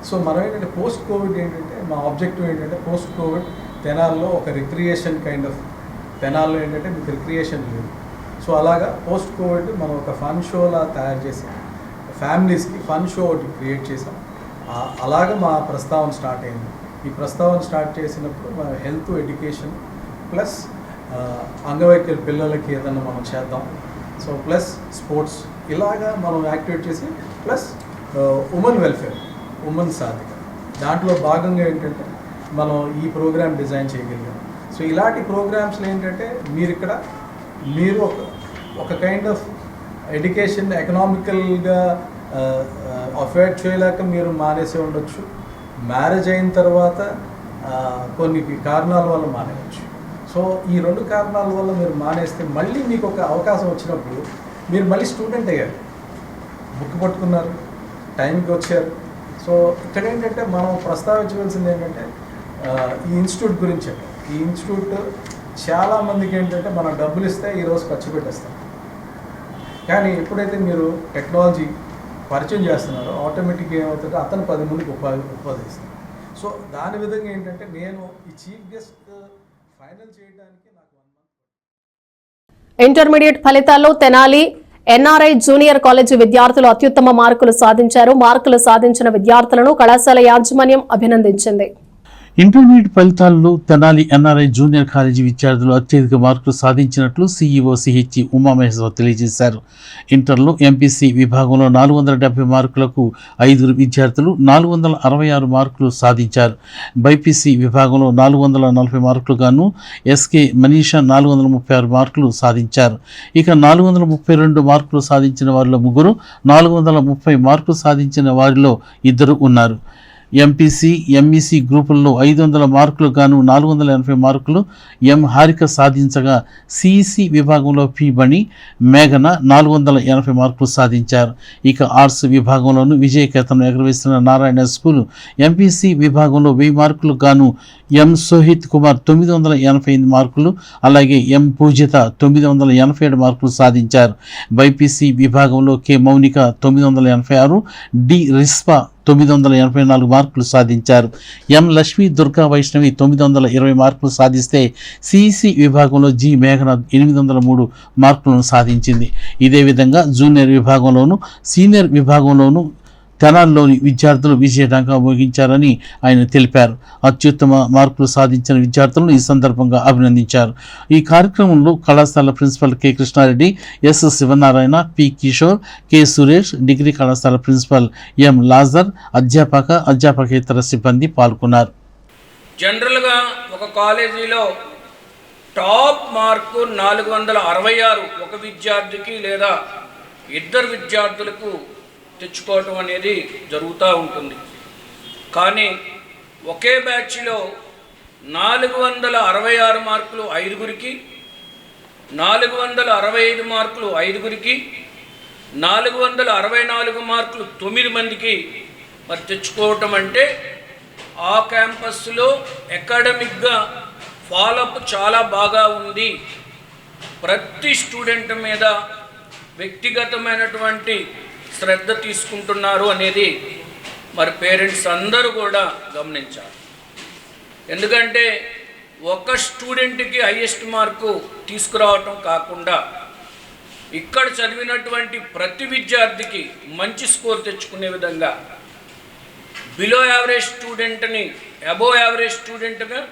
సో మనం ఏంటంటే పోస్ట్ కోవిడ్ ఏంటంటే మా ఆబ్జెక్టివ్ ఏంటంటే పోస్ట్ కోవిడ్ తెనాల్లో ఒక రిక్రియేషన్ కైండ్ ఆఫ్, తెనాల్లో ఏంటంటే మీకు రిక్రియేషన్ లేదు. సో అలాగా పోస్ట్ కోవిడ్ మనం ఒక ఫన్ షోలా తయారు చేసి ఫ్యామిలీస్కి ఫన్ షో ఒకటి క్రియేట్ చేసాం. అలాగా మా ప్రస్తావన స్టార్ట్ అయింది. ఈ ప్రస్తావన స్టార్ట్ చేసినప్పుడు మన హెల్త్ ఎడ్యుకేషన్ ప్లస్ అంగవైకల్య పిల్లలకి ఏదన్నా మనం చేద్దాం. సో ప్లస్ స్పోర్ట్స్ ఇలాగా మనం యాక్టివేట్ చేసి plus women welfare, women Sadhika, దాంట్లో భాగంగా ఏంటంటే మనం ఈ ప్రోగ్రామ్ డిజైన్ చేయగలిగాం. సో ఇలాంటి ప్రోగ్రామ్స్లో ఏంటంటే మీరు ఒక కైండ్ ఆఫ్ ఎడ్యుకేషన్ ఎకనామికల్గా అఫోర్డ్ చేయలేక మీరు మానేసి ఉండొచ్చు. మ్యారేజ్ అయిన తర్వాత కొన్ని కారణాల వల్ల మానేయచ్చు. సో ఈ 2 కారణాల వల్ల మీరు మానేస్తే మళ్ళీ మీకు ఒక అవకాశం వచ్చినప్పుడు మీరు మళ్ళీ స్టూడెంట్ అయ్యారు, బుక్ పట్టుకున్నారు, టైంకి వచ్చారు. సో ఇక్కడ ఏంటంటే మనం ప్రస్తావించవలసింది ఏంటంటే ఈ ఇన్స్టిట్యూట్ గురించి. ఈ ఇన్స్టిట్యూట్ చాలామందికి ఏంటంటే మనం డబ్బులు ఇస్తే ఈరోజు ఖర్చు పెట్టేస్తాం. కానీ ఎప్పుడైతే మీరు టెక్నాలజీ పరిచయం చేస్తున్నారో ఆటోమేటిక్గా ఏమవుతుందో అతను 10 మందికి ఉపాధి ఇస్తారు. సో దాని విధంగా ఏంటంటే నేను ఈ చీఫ్ గెస్ట్ ఫైనల్ చేయడానికి నాకు 1 month. ఇంటర్మీడియట్ ఫలితాల్లో తెనాలి ఎన్ఆర్ఐ జూనియర్ కాలేజీ విద్యార్థులు అత్యుత్తమ మార్కులు సాధించారు. మార్కులు సాధించిన విద్యార్థులను కళాశాల యాజమాన్యం అభినందించింది. ఇంటర్మీడియట్ ఫలితాల్లో తెనాలి ఎన్ఆర్ఐ జూనియర్ కాలేజీ విద్యార్థులు అత్యధిక మార్కులు సాధించినట్లు సీఈఓ సిహెచ్ ఉమామహేశ్వర్ తెలియజేశారు. ఇంటర్లో ఎంపీసీ విభాగంలో 470 మార్కులకు 5 విద్యార్థులు 466 మార్కులు సాధించారు. బైపీసీ విభాగంలో 440 మార్కులు గాను ఎస్కే మనీషా 436 మార్కులు సాధించారు. ఇక 432 మార్కులు సాధించిన వారిలో 3, 430 మార్కులు సాధించిన వారిలో 2 ఉన్నారు. ఎంపీసీ, ఎంఈసీ గ్రూపుల్లో 500 మార్కులు గాను 480 మార్కులు ఎం హారిక సాధించగా సిఈసి విభాగంలో పి బణి, మేఘన 480 మార్కులు సాధించారు. ఇక ఆర్ట్స్ విభాగంలోనూ విజయకేతనం ఎగరవేస్తున్న నారాయణ స్కూల్ ఎంపీసీ విభాగంలో 1000 మార్కులు గాను ఎం సోహిత్ కుమార్ 988 మార్కులు, అలాగే ఎం పూజిత 987 మార్కులు సాధించారు. బైపీసీ విభాగంలో కె మౌనిక 986, డి రిస్పా 984 మార్కులు సాధించారు. ఎం లక్ష్మీ దుర్గా వైష్ణవి 920 మార్కులు సాధిస్తే సిఈసి విభాగంలో జి మేఘన 803 మార్కులను సాధించింది. ఇదే విధంగా జూనియర్ విభాగంలోను సీనియర్ విభాగంలోను తెనాలిలోని విద్యార్థులు విజయడంగా మోగించారని ఆయన తెలిపారు. అత్యుత్తమ మార్కులు సాధించిన విద్యార్థులను ఈ సందర్భంగా అభినందించారు. ఈ కార్యక్రమంలో కళాశాల principal K Krishna Reddy, S Sivanarayana, P Kishore, K Suresh, degree కళాశాల ప్రిన్సిపల్ ఎం లాజర్, అధ్యాపకేతర సిబ్బంది పాల్గొన్నారు. జనరల్గా ఒక కాలేజీలో టాప్ మార్కు 466 ఒక విద్యార్థికి లేదా 2 విద్యార్థులకు తెచ్చుకోవటం అనేది జరుగుతూ ఉంటుంది. కానీ ఒకే బ్యాచ్లో 466 మార్కులు 5గురికి, 465 మార్కులు 5గురికి, 464 మార్కులు 9 మందికి మరి తెచ్చుకోవటం అంటే ఆ క్యాంపస్లో అకాడమిక్గా ఫాలోఅప్ చాలా బాగా ఉంది. ప్రతి స్టూడెంట్ మీద వ్యక్తిగతమైనటువంటి శ్రద్ధ తీసుకుంటున్నారు అనేది మరి పేరెంట్స్ అందరూ కూడా గమనించాలి. ఎందుకంటే ఒక స్టూడెంట్కి హైయెస్ట్ మార్కు తీసుకురావటం కాకుండా ఇక్కడ చదివినటువంటి ప్రతి విద్యార్థికి మంచి స్కోర్ తెచ్చుకునే విధంగా బిలో యావరేజ్ స్టూడెంట్ని అబోవ్ యావరేజ్ స్టూడెంట్గా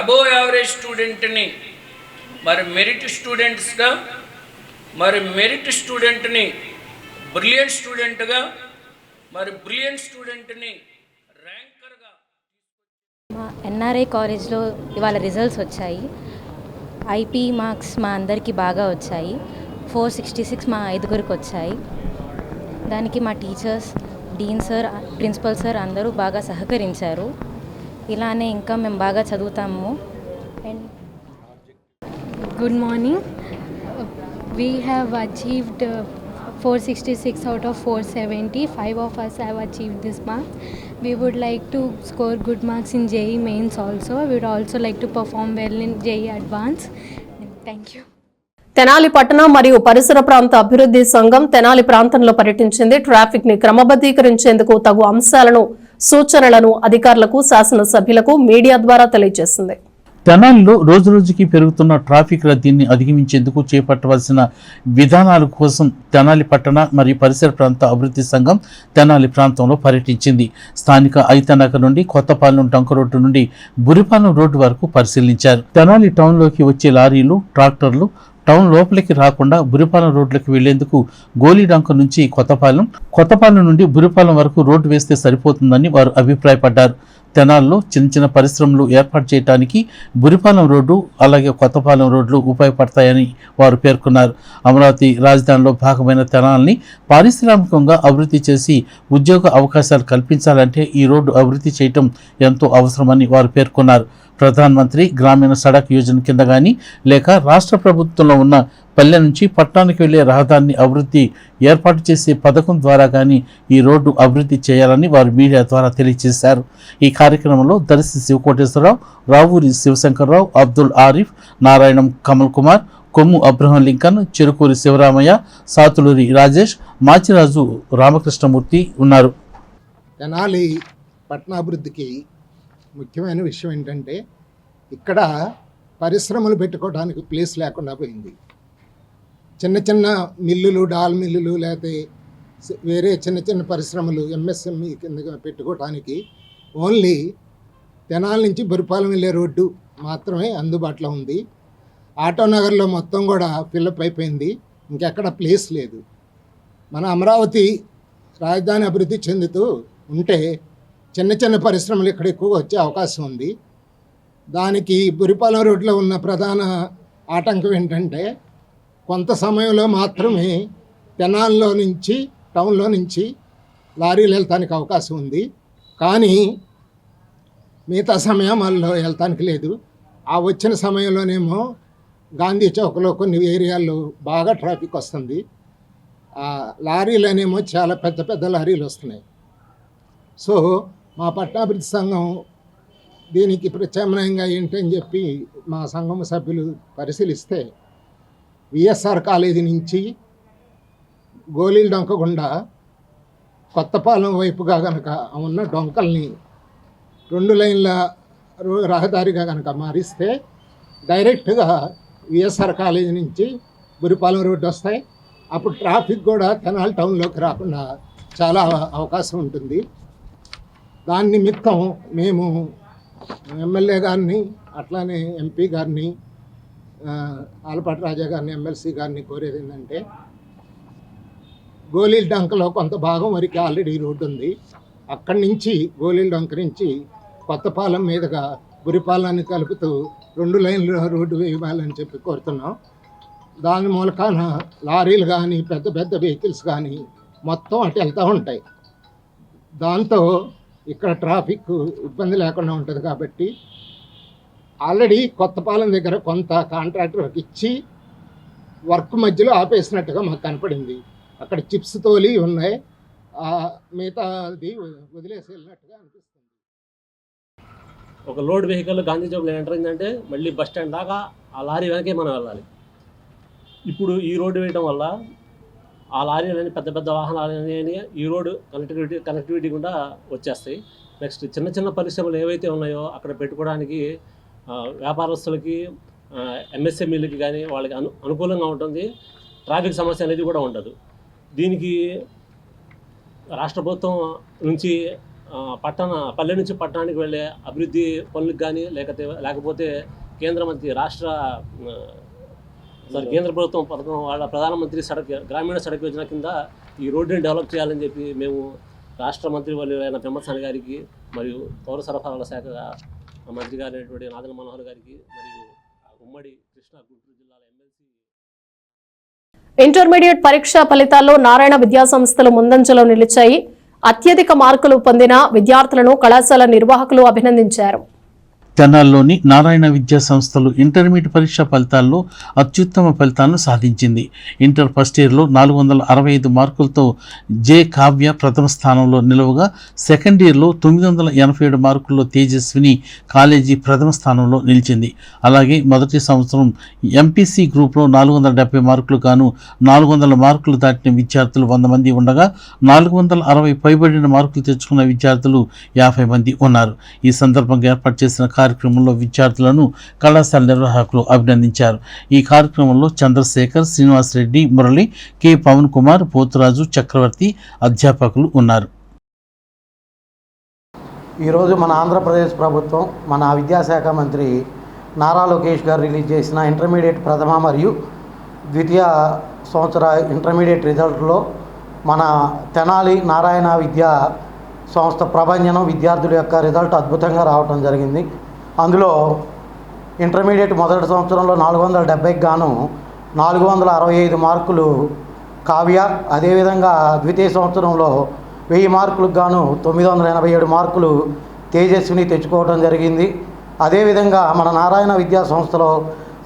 అబోవ్ యావరేజ్ స్టూడెంట్ని మరి మెరిట్ స్టూడెంట్స్గా, మరి మెరిట్ స్టూడెంట్ని బ్రిలియంట్ స్టూడెంట్గా, మరి బ్రిలియంట్ స్టూడెంట్ని ర్యాంకర్గా. మా ఎన్ఆర్ఐ కాలేజ్లో ఇవాళ రిజల్ట్స్ వచ్చాయి. ఐపీ మార్క్స్ మా అందరికీ బాగా వచ్చాయి. 466 మా 5గురికి వచ్చాయి. దానికి మా teachers, dean sir, principal sir అందరూ బాగా సహకరించారు. ఇలానే ఇంకా మేము బాగా చదువుతాము. And good morning. We have achieved 466 out of 470. 5 of us have achieved this mark. We would like to score good marks in JEE mains also. We would also like to perform well in JEE advanced. Thank you. Tenali పట్టణ మరియు పరిసర ప్రాంత అభివృద్ధి సంఘం తెనాలి ప్రాంతంలో పర్యటించింది. Traffic ని క్రమబద్ధీకరించేందుకు తగు అంశాలను, సూచనలను అధికారులకు, శాసనసభ్యులకు మీడియా ద్వారా తెలియజేసింది. తెనాలిలో రోజురోజుకి పెరుగుతున్న ట్రాఫిక్ రద్దీని అధిగమించేందుకు చేపట్టవలసిన విధానాల కోసం తెనాలి పట్టణ మరియు పరిసర ప్రాంత అభివృద్ధి సంఘం తెనాలి ప్రాంతంలో పర్యటించింది. స్థానిక ఐతనగర్ నుండి కొత్తపాలెం టంక రోడ్డు నుండి బురిపాలెం రోడ్డు వరకు పరిశీలించారు. తెనాలి టౌన్లోకి వచ్చే లారీలు, ట్రాక్టర్లు టౌన్ లోపలికి రాకుండా బురిపాలెం రోడ్లకు వెళ్లేందుకు గోలీడంక నుంచి కొత్తపాలెం నుండి బురిపాలెం వరకు రోడ్డు వేస్తే సరిపోతుందని వారు అభిప్రాయపడ్డారు. తెనాల్లో చిన్న చిన్న పరిశ్రమలు ఏర్పాటు చేయడానికి బురిపాలెం రోడ్డు అలాగే కొత్తపాలెం రోడ్లు ఉపయోగపడతాయని వారు పేర్కొన్నారు. అమరావతి రాజధానిలో భాగమైన తెనాల్ని పారిశ్రామికంగా అభివృద్ధి చేసి ఉద్యోగ అవకాశాలు కల్పించాలంటే ఈ రోడ్డు అభివృద్ధి చేయటం ఎంతో అవసరమని వారు పేర్కొన్నారు. ప్రధానమంత్రి గ్రామీణ సడక్ యోజన కింద కానీ లేక రాష్ట్ర ప్రభుత్వంలో ఉన్న పల్లె నుంచి పట్టణానికి వెళ్లే రహదారిని అభివృద్ధి ఏర్పాటు చేసే పథకం ద్వారా కానీ ఈ రోడ్డు అభివృద్ధి చేయాలని వారు మీడియా ద్వారా తెలియజేశారు. ఈ కార్యక్రమంలో దర్శి శివకోటేశ్వరరావు, రావూరి శివశంకర్రావు, అబ్దుల్ ఆరిఫ్, నారాయణం కమల్ కుమార్, కొమ్ము అబ్రహం లింకన్, చెరుకూరి శివరామయ్య, సాతులూరి రాజేష్, మాచిరాజు రామకృష్ణమూర్తి ఉన్నారు. తెనాలి పట్టణాభివృద్ధికి ముఖ్యమైన విషయం ఏంటంటే ఇక్కడ పరిశ్రమలు పెట్టుకోవడానికి ప్లేస్ లేకుండా పోయింది. చిన్న చిన్న మిల్లులు, డాల్ మిల్లులు, లేకపోతే వేరే చిన్న చిన్న పరిశ్రమలు ఎంఎస్ఎంఈ కింద పెట్టుకోవడానికి ఓన్లీ తెనాలి నుంచి బురిపాలెం వెళ్ళే రోడ్డు మాత్రమే అందుబాటులో ఉంది. ఆటోనగర్లో మొత్తం కూడా ఫిల్అప్ అయిపోయింది, ఇంకెక్కడ ప్లేస్ లేదు. మన అమరావతి రాజధాని అభివృద్ధి చెందుతూ ఉంటే చిన్న చిన్న పరిశ్రమలు ఇక్కడ ఎక్కువగా వచ్చే అవకాశం ఉంది. దానికి బురిపాలెం రోడ్లో ఉన్న ప్రధాన ఆటంకం ఏంటంటే కొంత సమయంలో మాత్రమే తెనాల్లో నుంచి టౌన్లో నుంచి లారీలు వెళ్తానికి అవకాశం ఉంది, కానీ మిగతా సమయాల్లో వెళ్తానికి లేదు. ఆ వచ్చిన సమయంలోనేమో గాంధీ చౌక్లో కొన్ని ఏరియాల్లో బాగా ట్రాఫిక్ వస్తుంది. లారీలు అనేమో చాలా పెద్ద పెద్ద లారీలు వస్తున్నాయి. సో మా పట్టణాభివృద్ధి సంఘం దీనికి ప్రత్యామ్నాయంగా ఏంటని చెప్పి మా సంఘం సభ్యులు పరిశీలిస్తే విఎస్ఆర్ కాలేజీ నుంచి గోలీల డొంక గుండా కొత్తపాలెం వైపుగా కనుక ఉన్న డొంకల్ని 2 లైన్ల రహదారిగా కనుక మారిస్తే డైరెక్ట్గా విఎస్ఆర్ కాలేజీ నుంచి బురిపాలెం రోడ్డు వస్తాయి. అప్పుడు ట్రాఫిక్ కూడా తెనాలి టౌన్లోకి రాకుండా చాలా అవకాశం ఉంటుంది. దాని నిమిత్తం మేము ఎమ్మెల్యే గారిని, అట్లానే ఎంపీ గారిని, ఆలపాటి రాజా గారిని, ఎమ్మెల్సీ గారిని కోరేది ఏంటంటే గోలీల డంకలో కొంత భాగం వరకు ఆల్రెడీ రోడ్డు ఉంది. అక్కడి నుంచి గోలీల డంక నుంచి కొత్తపాలెం మీదుగా బురిపాలెన్ని కలుపుతూ 2 లైన్ల రోడ్డు వేయాలని చెప్పి కోరుతున్నాం. దాని మూలకాన లారీలు కానీ పెద్ద పెద్ద వెహికల్స్ కానీ మొత్తం అటు వెళ్తూ ఉంటాయి. దాంతో ఇక్కడ ట్రాఫిక్ ఇబ్బంది లేకుండా ఉంటుంది. కాబట్టి ఆల్రెడీ కొత్తపాలెం దగ్గర కొంత కాంట్రాక్టర్కి ఇచ్చి వర్క్ మధ్యలో ఆపేసినట్టుగా మాకు కనపడింది. అక్కడ చిప్స్ తోలి ఉన్నాయి, మిగతాది వదిలేసి వెళ్ళినట్టుగా అనిపిస్తుంది. ఒక లోడ్ వెహికల్ గాంధీ చౌక్లో ఎంటర్ అయిందంటే మళ్ళీ బస్ స్టాండ్ దాకా ఆ లారీ వెనకే మనం వెళ్ళాలి. ఇప్పుడు ఈ రోడ్డు వేయడం వల్ల ఆ లారీలని పెద్ద పెద్ద వాహనాలు ఈ రోడ్డు కనెక్టివిటీ కూడా వచ్చేస్తాయి. నెక్స్ట్ చిన్న చిన్న పరిశ్రమలు ఏవైతే ఉన్నాయో అక్కడ పెట్టుకోవడానికి వ్యాపారస్తులకి, ఎంఎస్ఎంఈలకి కానీ వాళ్ళకి అనుకూలంగా ఉంటుంది. ట్రాఫిక్ సమస్య అనేది కూడా ఉండదు. దీనికి రాష్ట్ర ప్రభుత్వం నుంచి పల్లె నుంచి పట్టణానికి వెళ్ళే అభివృద్ధి పనులకు కానీ లేకపోతే కేంద్ర ప్రభుత్వం పథకం వాళ్ళ ప్రధానమంత్రి గ్రామీణ సడక్ యోజన కింద ఈ రోడ్డుని డెవలప్ చేయాలని చెప్పి మేము రాష్ట్ర మంత్రి అయిన పెమ్మసాని గారికి మరియు పౌర సరఫరాల శాఖ మంత్రి గారు అయినటువంటి నాదెండ్ల మనోహర్ గారికి మరియు ఉమ్మడి కృష్ణా గుంటూరు జిల్లాల ఎమ్మెల్సీ. ఇంటర్మీడియట్ పరీక్షా ఫలితాల్లో నారాయణ విద్యా సంస్థలు ముందంజలో నిలిచాయి. అత్యధిక మార్కులు పొందిన విద్యార్థులను కళాశాల నిర్వాహకులు అభినందించారు. తెనాల్లోని నారాయణ విద్యా సంస్థలు ఇంటర్మీడియట్ పరీక్షా ఫలితాల్లో అత్యుత్తమ ఫలితాలను సాధించింది. ఇంటర్ ఫస్ట్ ఇయర్లో 465 మార్కులతో జే కావ్య ప్రథమ స్థానంలో నిలవగా, సెకండ్ ఇయర్లో 987 మార్కుల్లో తేజస్విని కాలేజీ ప్రథమ స్థానంలో నిలిచింది. అలాగే మొదటి సంవత్సరం ఎంపీసీ గ్రూప్లో 470 మార్కులు గాను 400 మార్కులు దాటిన విద్యార్థులు 100 మంది ఉండగా, 460 పైబడిన మార్కులు తెచ్చుకున్న విద్యార్థులు 50 మంది ఉన్నారు. ఈ సందర్భంగా ఏర్పాటు చేసిన కార్యక్రమంలో విద్యార్థులను కళాశాల నిర్వాహకులు అభినందించారు. ఈ కార్యక్రమంలో చంద్రశేఖర్, శ్రీనివాసరెడ్డి, మురళి, కె పవన్ కుమార్, పోతురాజు, చక్రవర్తి అధ్యాపకులు ఉన్నారు. ఈరోజు మన ఆంధ్రప్రదేశ్ ప్రభుత్వం, మన విద్యాశాఖ మంత్రి నారా లోకేష్ గారు రిలీజ్ చేసిన ఇంటర్మీడియట్ ప్రథమ మరియు ద్వితీయ సంవత్సర ఇంటర్మీడియట్ రిజల్ట్లో మన తెనాలి నారాయణ విద్యా సంస్థ ప్రభంజనం విద్యార్థుల యొక్క రిజల్ట్ అద్భుతంగా రావడం జరిగింది. అందులో ఇంటర్మీడియట్ మొదటి సంవత్సరంలో 470కి గాను 465 మార్కులు కావ్య, అదేవిధంగా ద్వితీయ సంవత్సరంలో 1000 మార్కులకు గాను 987 మార్కులు తేజస్విని తెచ్చుకోవడం జరిగింది. అదేవిధంగా మన నారాయణ విద్యా సంస్థలో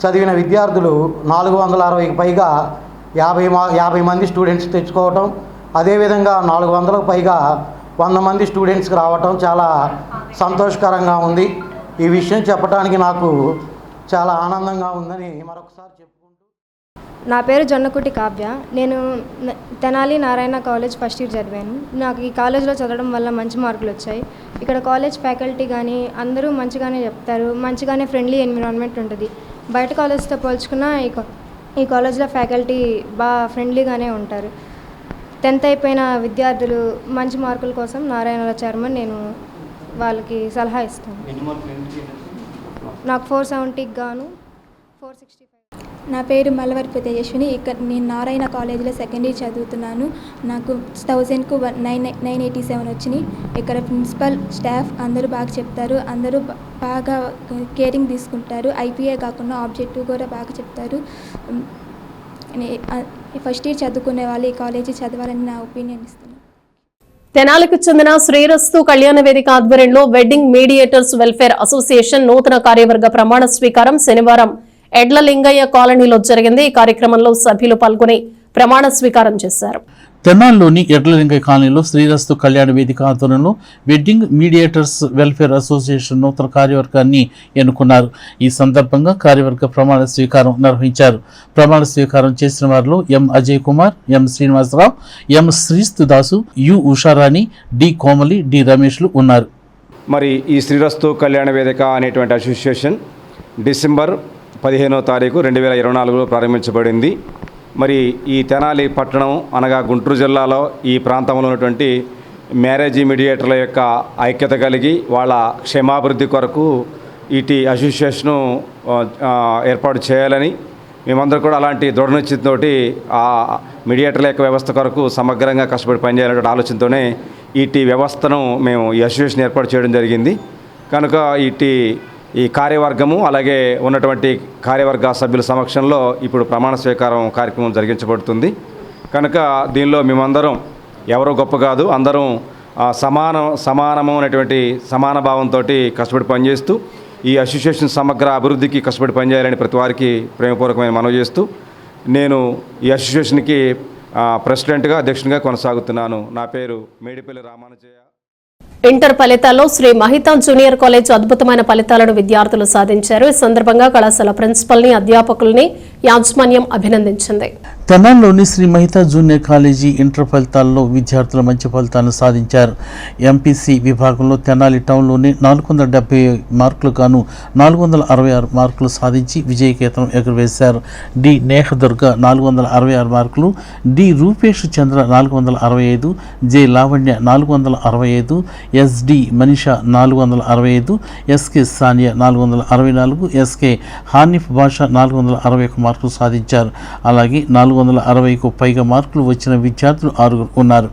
చదివిన విద్యార్థులు 460కి పైగా 50 మంది స్టూడెంట్స్ తెచ్చుకోవటం, అదేవిధంగా 400కు పైగా 100 మంది స్టూడెంట్స్కి రావటం చాలా సంతోషకరంగా ఉంది. ఈ విషయం చెప్పడానికి నాకు చాలా ఆనందంగా ఉందని మరొకసారి చెప్పుకుంటూ. నా పేరు జొన్నకుటి కావ్య. నేను Tenali Narayana college first year చదివాను. నాకు ఈ కాలేజ్లో చదవడం వల్ల మంచి మార్కులు వచ్చాయి. ఇక్కడ కాలేజ్ ఫ్యాకల్టీ కానీ అందరూ మంచిగానే చెప్తారు, మంచిగానే ఫ్రెండ్లీ ఎన్విరాన్మెంట్ ఉంటుంది. బయట కాలేజ్తో పోల్చుకున్న ఈ కాలేజ్లో ఫ్యాకల్టీ బాగా ఫ్రెండ్లీగానే ఉంటారు. 10th అయిపోయిన విద్యార్థులు మంచి మార్కుల కోసం నారాయణలో చేరమని నేను వాళ్ళకి సలహా ఇస్తాను. నాకు 470కి గాను 465. నా పేరు మల్లవరపు తేజస్విని. ఇక్కడ నేను నారాయణ కాలేజీలో సెకండ్ ఇయర్ చదువుతున్నాను. నాకు 1000కు 987 వచ్చినాయి. ఇక్కడ ప్రిన్సిపల్, స్టాఫ్ అందరూ బాగా చెప్తారు, అందరూ బాగా కేరింగ్ తీసుకుంటారు. ఐపీఏ కాకుండా ఆబ్జెక్టివ్ కూడా బాగా చెప్తారు. ఫస్ట్ ఇయర్ చదువుకునే వాళ్ళు ఈ కాలేజీ చదవాలని నా ఒపీనియన్ ఇస్తున్నాను. తెనాలికి చెందిన శ్రీరస్తు కళ్యాణ వేదిక ఆధ్వర్యంలో వెడ్డింగ్ మీడియేటర్స్ వెల్ఫేర్ అసోసియేషన్ నూతన కార్యవర్గ ప్రమాణ స్వీకారం శనివారం ఎడ్ల లింగయ్య కాలనీలో జరిగింది. ఈ కార్యక్రమంలో సభ్యులు పాల్గొని ప్రమాణ స్వీకారం చేశారు. తెనాల్లోని ఎడ్లలింగయ్య కాలనీలో శ్రీరస్తు కళ్యాణ వేదిక ఆధ్వర్యంలో వెడ్డింగ్ మీడియేటర్స్ వెల్ఫేర్ అసోసియేషన్ నూతన కార్యవర్గాన్ని ఎన్నుకున్నారు. ఈ సందర్భంగా కార్యవర్గ ప్రమాణ స్వీకారం నిర్వహించారు. ప్రమాణ స్వీకారం చేసిన వారిలో M Ajay Kumar, M Srinivasarao, M Sreestu Dasu, U Usharani, D Komali, D రమేష్లు ఉన్నారు. మరి ఈ శ్రీరస్తు కళ్యాణ వేదిక అనేటువంటి అసోసియేషన్ డిసెంబర్ 15వ తారీఖు 2024లో ప్రారంభించబడింది. మరి ఈ తెనాలి పట్టణం అనగా గుంటూరు జిల్లాలో ఈ ప్రాంతంలో ఉన్నటువంటి మ్యారేజీ మీడియేటర్ల యొక్క ఐక్యత కలిగి వాళ్ళ క్షేమాభివృద్ధి కొరకు ఇటు అసోసియేషను ఏర్పాటు చేయాలని మేమందరూ కూడా అలాంటి దృఢనిశ్చయంతో ఆ మీడియేటర్ల యొక్క వ్యవస్థ కొరకు సమగ్రంగా కష్టపడి పనిచేయాలనే ఆలోచనతోనే ఇటు వ్యవస్థను మేము ఈ అసోసియేషన్ ఏర్పాటు చేయడం జరిగింది. కనుక ఈ కార్యవర్గము అలాగే ఉన్నటువంటి కార్యవర్గ సభ్యుల సమక్షంలో ఇప్పుడు ప్రమాణ స్వీకారం కార్యక్రమం జరిగించబడుతుంది. కనుక దీనిలో మేమందరం ఎవరో గొప్ప కాదు, అందరం సమానము అనేటువంటి సమాన భావంతో కష్టపడి పనిచేస్తూ ఈ అసోసియేషన్ సమగ్ర అభివృద్ధికి కష్టపడి పనిచేయాలని ప్రతి వారికి ప్రేమపూర్వకమైన మనవి చేస్తూ నేను ఈ అసోసియేషన్కి ప్రెసిడెంట్గా అధ్యక్షునిగా కొనసాగుతున్నాను. నా పేరు మేడిపల్లి రామానుజయ్య. ఇంటర్ ఫలితాల్లో శ్రీ మహితా జూనియర్ కాలేజ్ అద్భుతమైన ఫలితాలను విద్యార్థులు సాధించారు. ఈ సందర్భంగా కళాశాల ప్రిన్సిపల్ ని, అధ్యాపకుల్ని యాజమాన్యం అభినందించింది. తెనాలిలోని Sri Mahita junior college inter ఫలితాల్లో విద్యార్థులు మంచి ఫలితాలను సాధించారు. ఎంపీసీ విభాగంలో తెనాలి టౌన్లోని 470 మార్కులు గాను 466 మార్కులు సాధించి విజయకేతనం ఎగురవేశారు. డి నేహదుర్గ 466 మార్కులు, D Rupesh Chandra 465, J Lavanya 465, SD Manisha 465, SK Sania 464, SK Hanif Basha 461 మార్కులు సాధించారు. అలాగే 460కు పైగా మార్కులు వచ్చిన విద్యార్థులు 6 ఉన్నారు.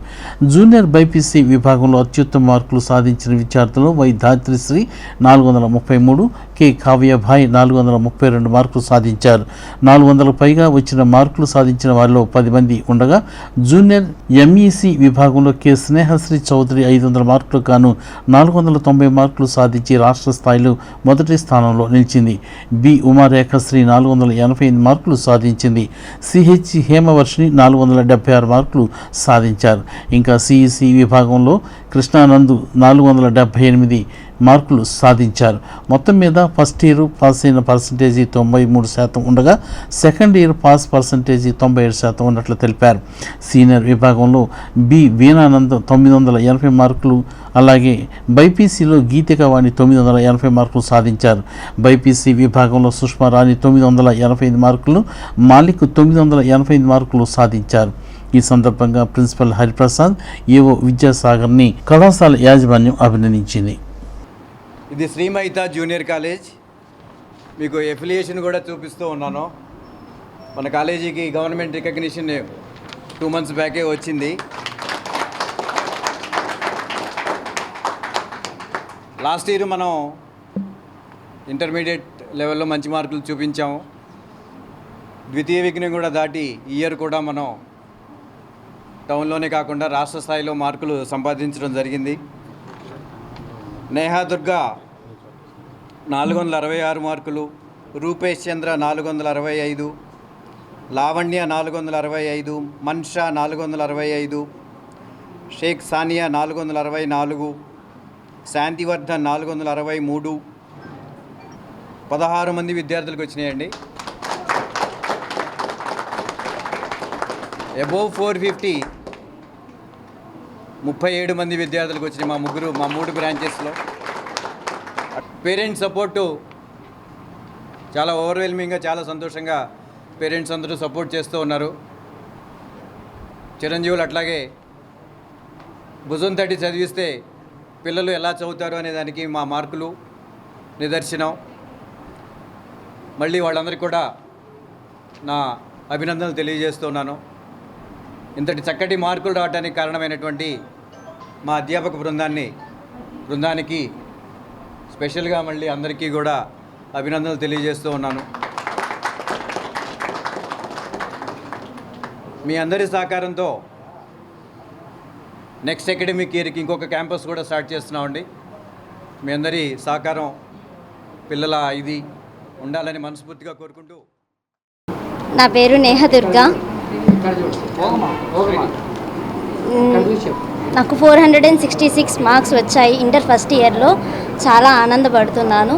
జూనియర్ బైపీసీ విభాగంలో అత్యుత్తమ మార్కులు సాధించిన విద్యార్థులు వై ధాత్రిశ్రీ 433, కె కావ్యభాయ్ 432 మార్కులు సాధించారు. 400 పైగా వచ్చిన మార్కులు సాధించిన వారిలో 10 మంది ఉండగా జూనియర్ ఎంఈసి విభాగంలో కె స్నేహశ్రీ చౌదరి 500 మార్కులు గాను 490 మార్కులు సాధించి రాష్ట్ర స్థాయిలో మొదటి స్థానంలో నిలిచింది. బి ఉమారేఖశ్రీ 488 మార్కులు సాధించింది. సిహెచ్ హేమవర్షిని 476 మార్కులు సాధించారు. ఇంకా సిఈసి విభాగంలో కృష్ణానంద్ 478 మార్కులు సాధించారు. మొత్తం మీద ఫస్ట్ ఇయర్ పాస్ అయిన పర్సంటేజీ 93% ఉండగా సెకండ్ ఇయర్ పాస్ పర్సంటేజీ 97% ఉన్నట్లు తెలిపారు. సీనియర్ విభాగంలో బి వీణానంద్ 980 మార్కులు, అలాగే బైపీసీలో గీతిక వాణి 980 మార్కులు సాధించారు. బైపీసీ విభాగంలో సుష్మారాణి 985 మార్కులు, మాలిక్ 985 మార్కులు సాధించారు. ఈ సందర్భంగా ప్రిన్సిపల్ హరిప్రసాద్, ఏవో విద్యాసాగర్ని కళాశాల యాజమాన్యం అభినందించింది. ఇది శ్రీ మహితా జూనియర్ కాలేజ్. మీకు ఎఫిలియేషన్ కూడా చూపిస్తూ ఉన్నాను. మన కాలేజీకి గవర్నమెంట్ రికగ్నిషన్ 2 months బ్యాకే వచ్చింది. లాస్ట్ ఇయర్ మనం ఇంటర్మీడియట్ లెవెల్లో మంచి మార్కులు చూపించాము. ద్వితీయ విఘ్నం కూడా దాటి ఈ ఇయర్ కూడా మనం టౌన్లోనే కాకుండా రాష్ట్ర స్థాయిలో మార్కులు సంపాదించడం జరిగింది. నేహాదుర్గ 466 మార్కులు, రూపేష్ చంద్ర 465, లావణ్య 465, మన్షా 465, షేక్ సానియా 464, శాంతివర్ధన్ 463, 16 మంది విద్యార్థులకు వచ్చినాయండి. అబోవ్ 450 37 మంది విద్యార్థులకు వచ్చినాయి మా 3 బ్రాంచెస్లో. పేరెంట్స్ సపోర్టు చాలా ఓవర్వెల్మింగ్గా, చాలా సంతోషంగా పేరెంట్స్ అందరూ సపోర్ట్ చేస్తూ ఉన్నారు. చిరంజీవులు అట్లాగే భుజం తట్టి చదివిస్తే పిల్లలు ఎలా చదువుతారు అనే దానికి మా మార్కులు నిదర్శనం. మళ్ళీ వాళ్ళందరికీ కూడా నా అభినందనలు తెలియజేస్తున్నాను. ఇంతటి చక్కటి మార్కులు రావడానికి కారణమైనటువంటి మా అధ్యాపక బృందానికి స్పెషల్గా మళ్ళీ అందరికీ కూడా అభినందనలు తెలియజేస్తూ ఉన్నాను. మీ అందరి సహకారంతో నెక్స్ట్ అకాడమిక్ ఇయర్కి ఇంకొక క్యాంపస్ కూడా స్టార్ట్ చేస్తున్నామండి. మీ అందరి సహకారం పిల్లల ఇది ఉండాలని మనస్ఫూర్తిగా కోరుకుంటూ. నా పేరు నేహదుర్గ. నాకు 466 మార్క్స్ వచ్చాయి ఇంటర్ ఫస్ట్ ఇయర్లో. చాలా ఆనందపడుతున్నాను.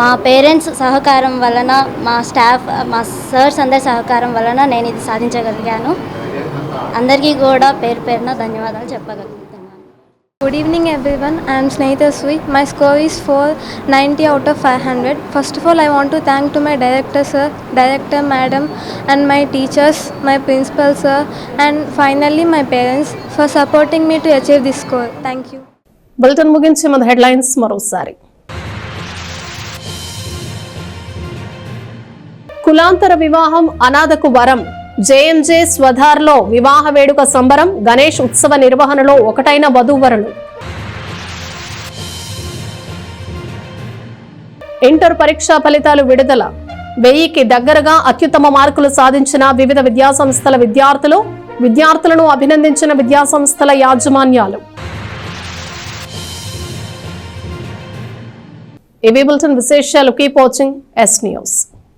మా పేరెంట్స్ సహకారం వలన, మా స్టాఫ్, మా సర్స్ అందరి సహకారం వలన నేను ఇది సాధించగలిగాను. అందరికీ కూడా పేరు పేరున ధన్యవాదాలు చెప్పగలుగుతున్నాను. Good evening everyone, I am Snehita Sui. My score is 490 out of 500. First of all, I want to thank to my director sir, director madam and my teachers, my principal sir, and finally my parents for supporting me to achieve this score. Thank you. Bulletin ముగించే ముందు headlines మరోసారి. కులాంతర వివాహం అనాథకు వరం. JMJ స్వధార్లో వివాహ వేడుక సంబరం. గణేష్ ఉత్సవ నిర్వహణలో ఒకటైన వధూవరులు. ఇంటర్ పరీక్షా ఫలితాలు విడుదల. 1000కి దగ్గరగా అత్యుత్తమ మార్కులు సాధించిన వివిధ విద్యాసంస్థల విద్యార్థులను అభినందించిన విద్యాసంస్థల యాజమాన్యాలు. ఇవి బులెటిన్ విశేషాలు. Keep watching yes news.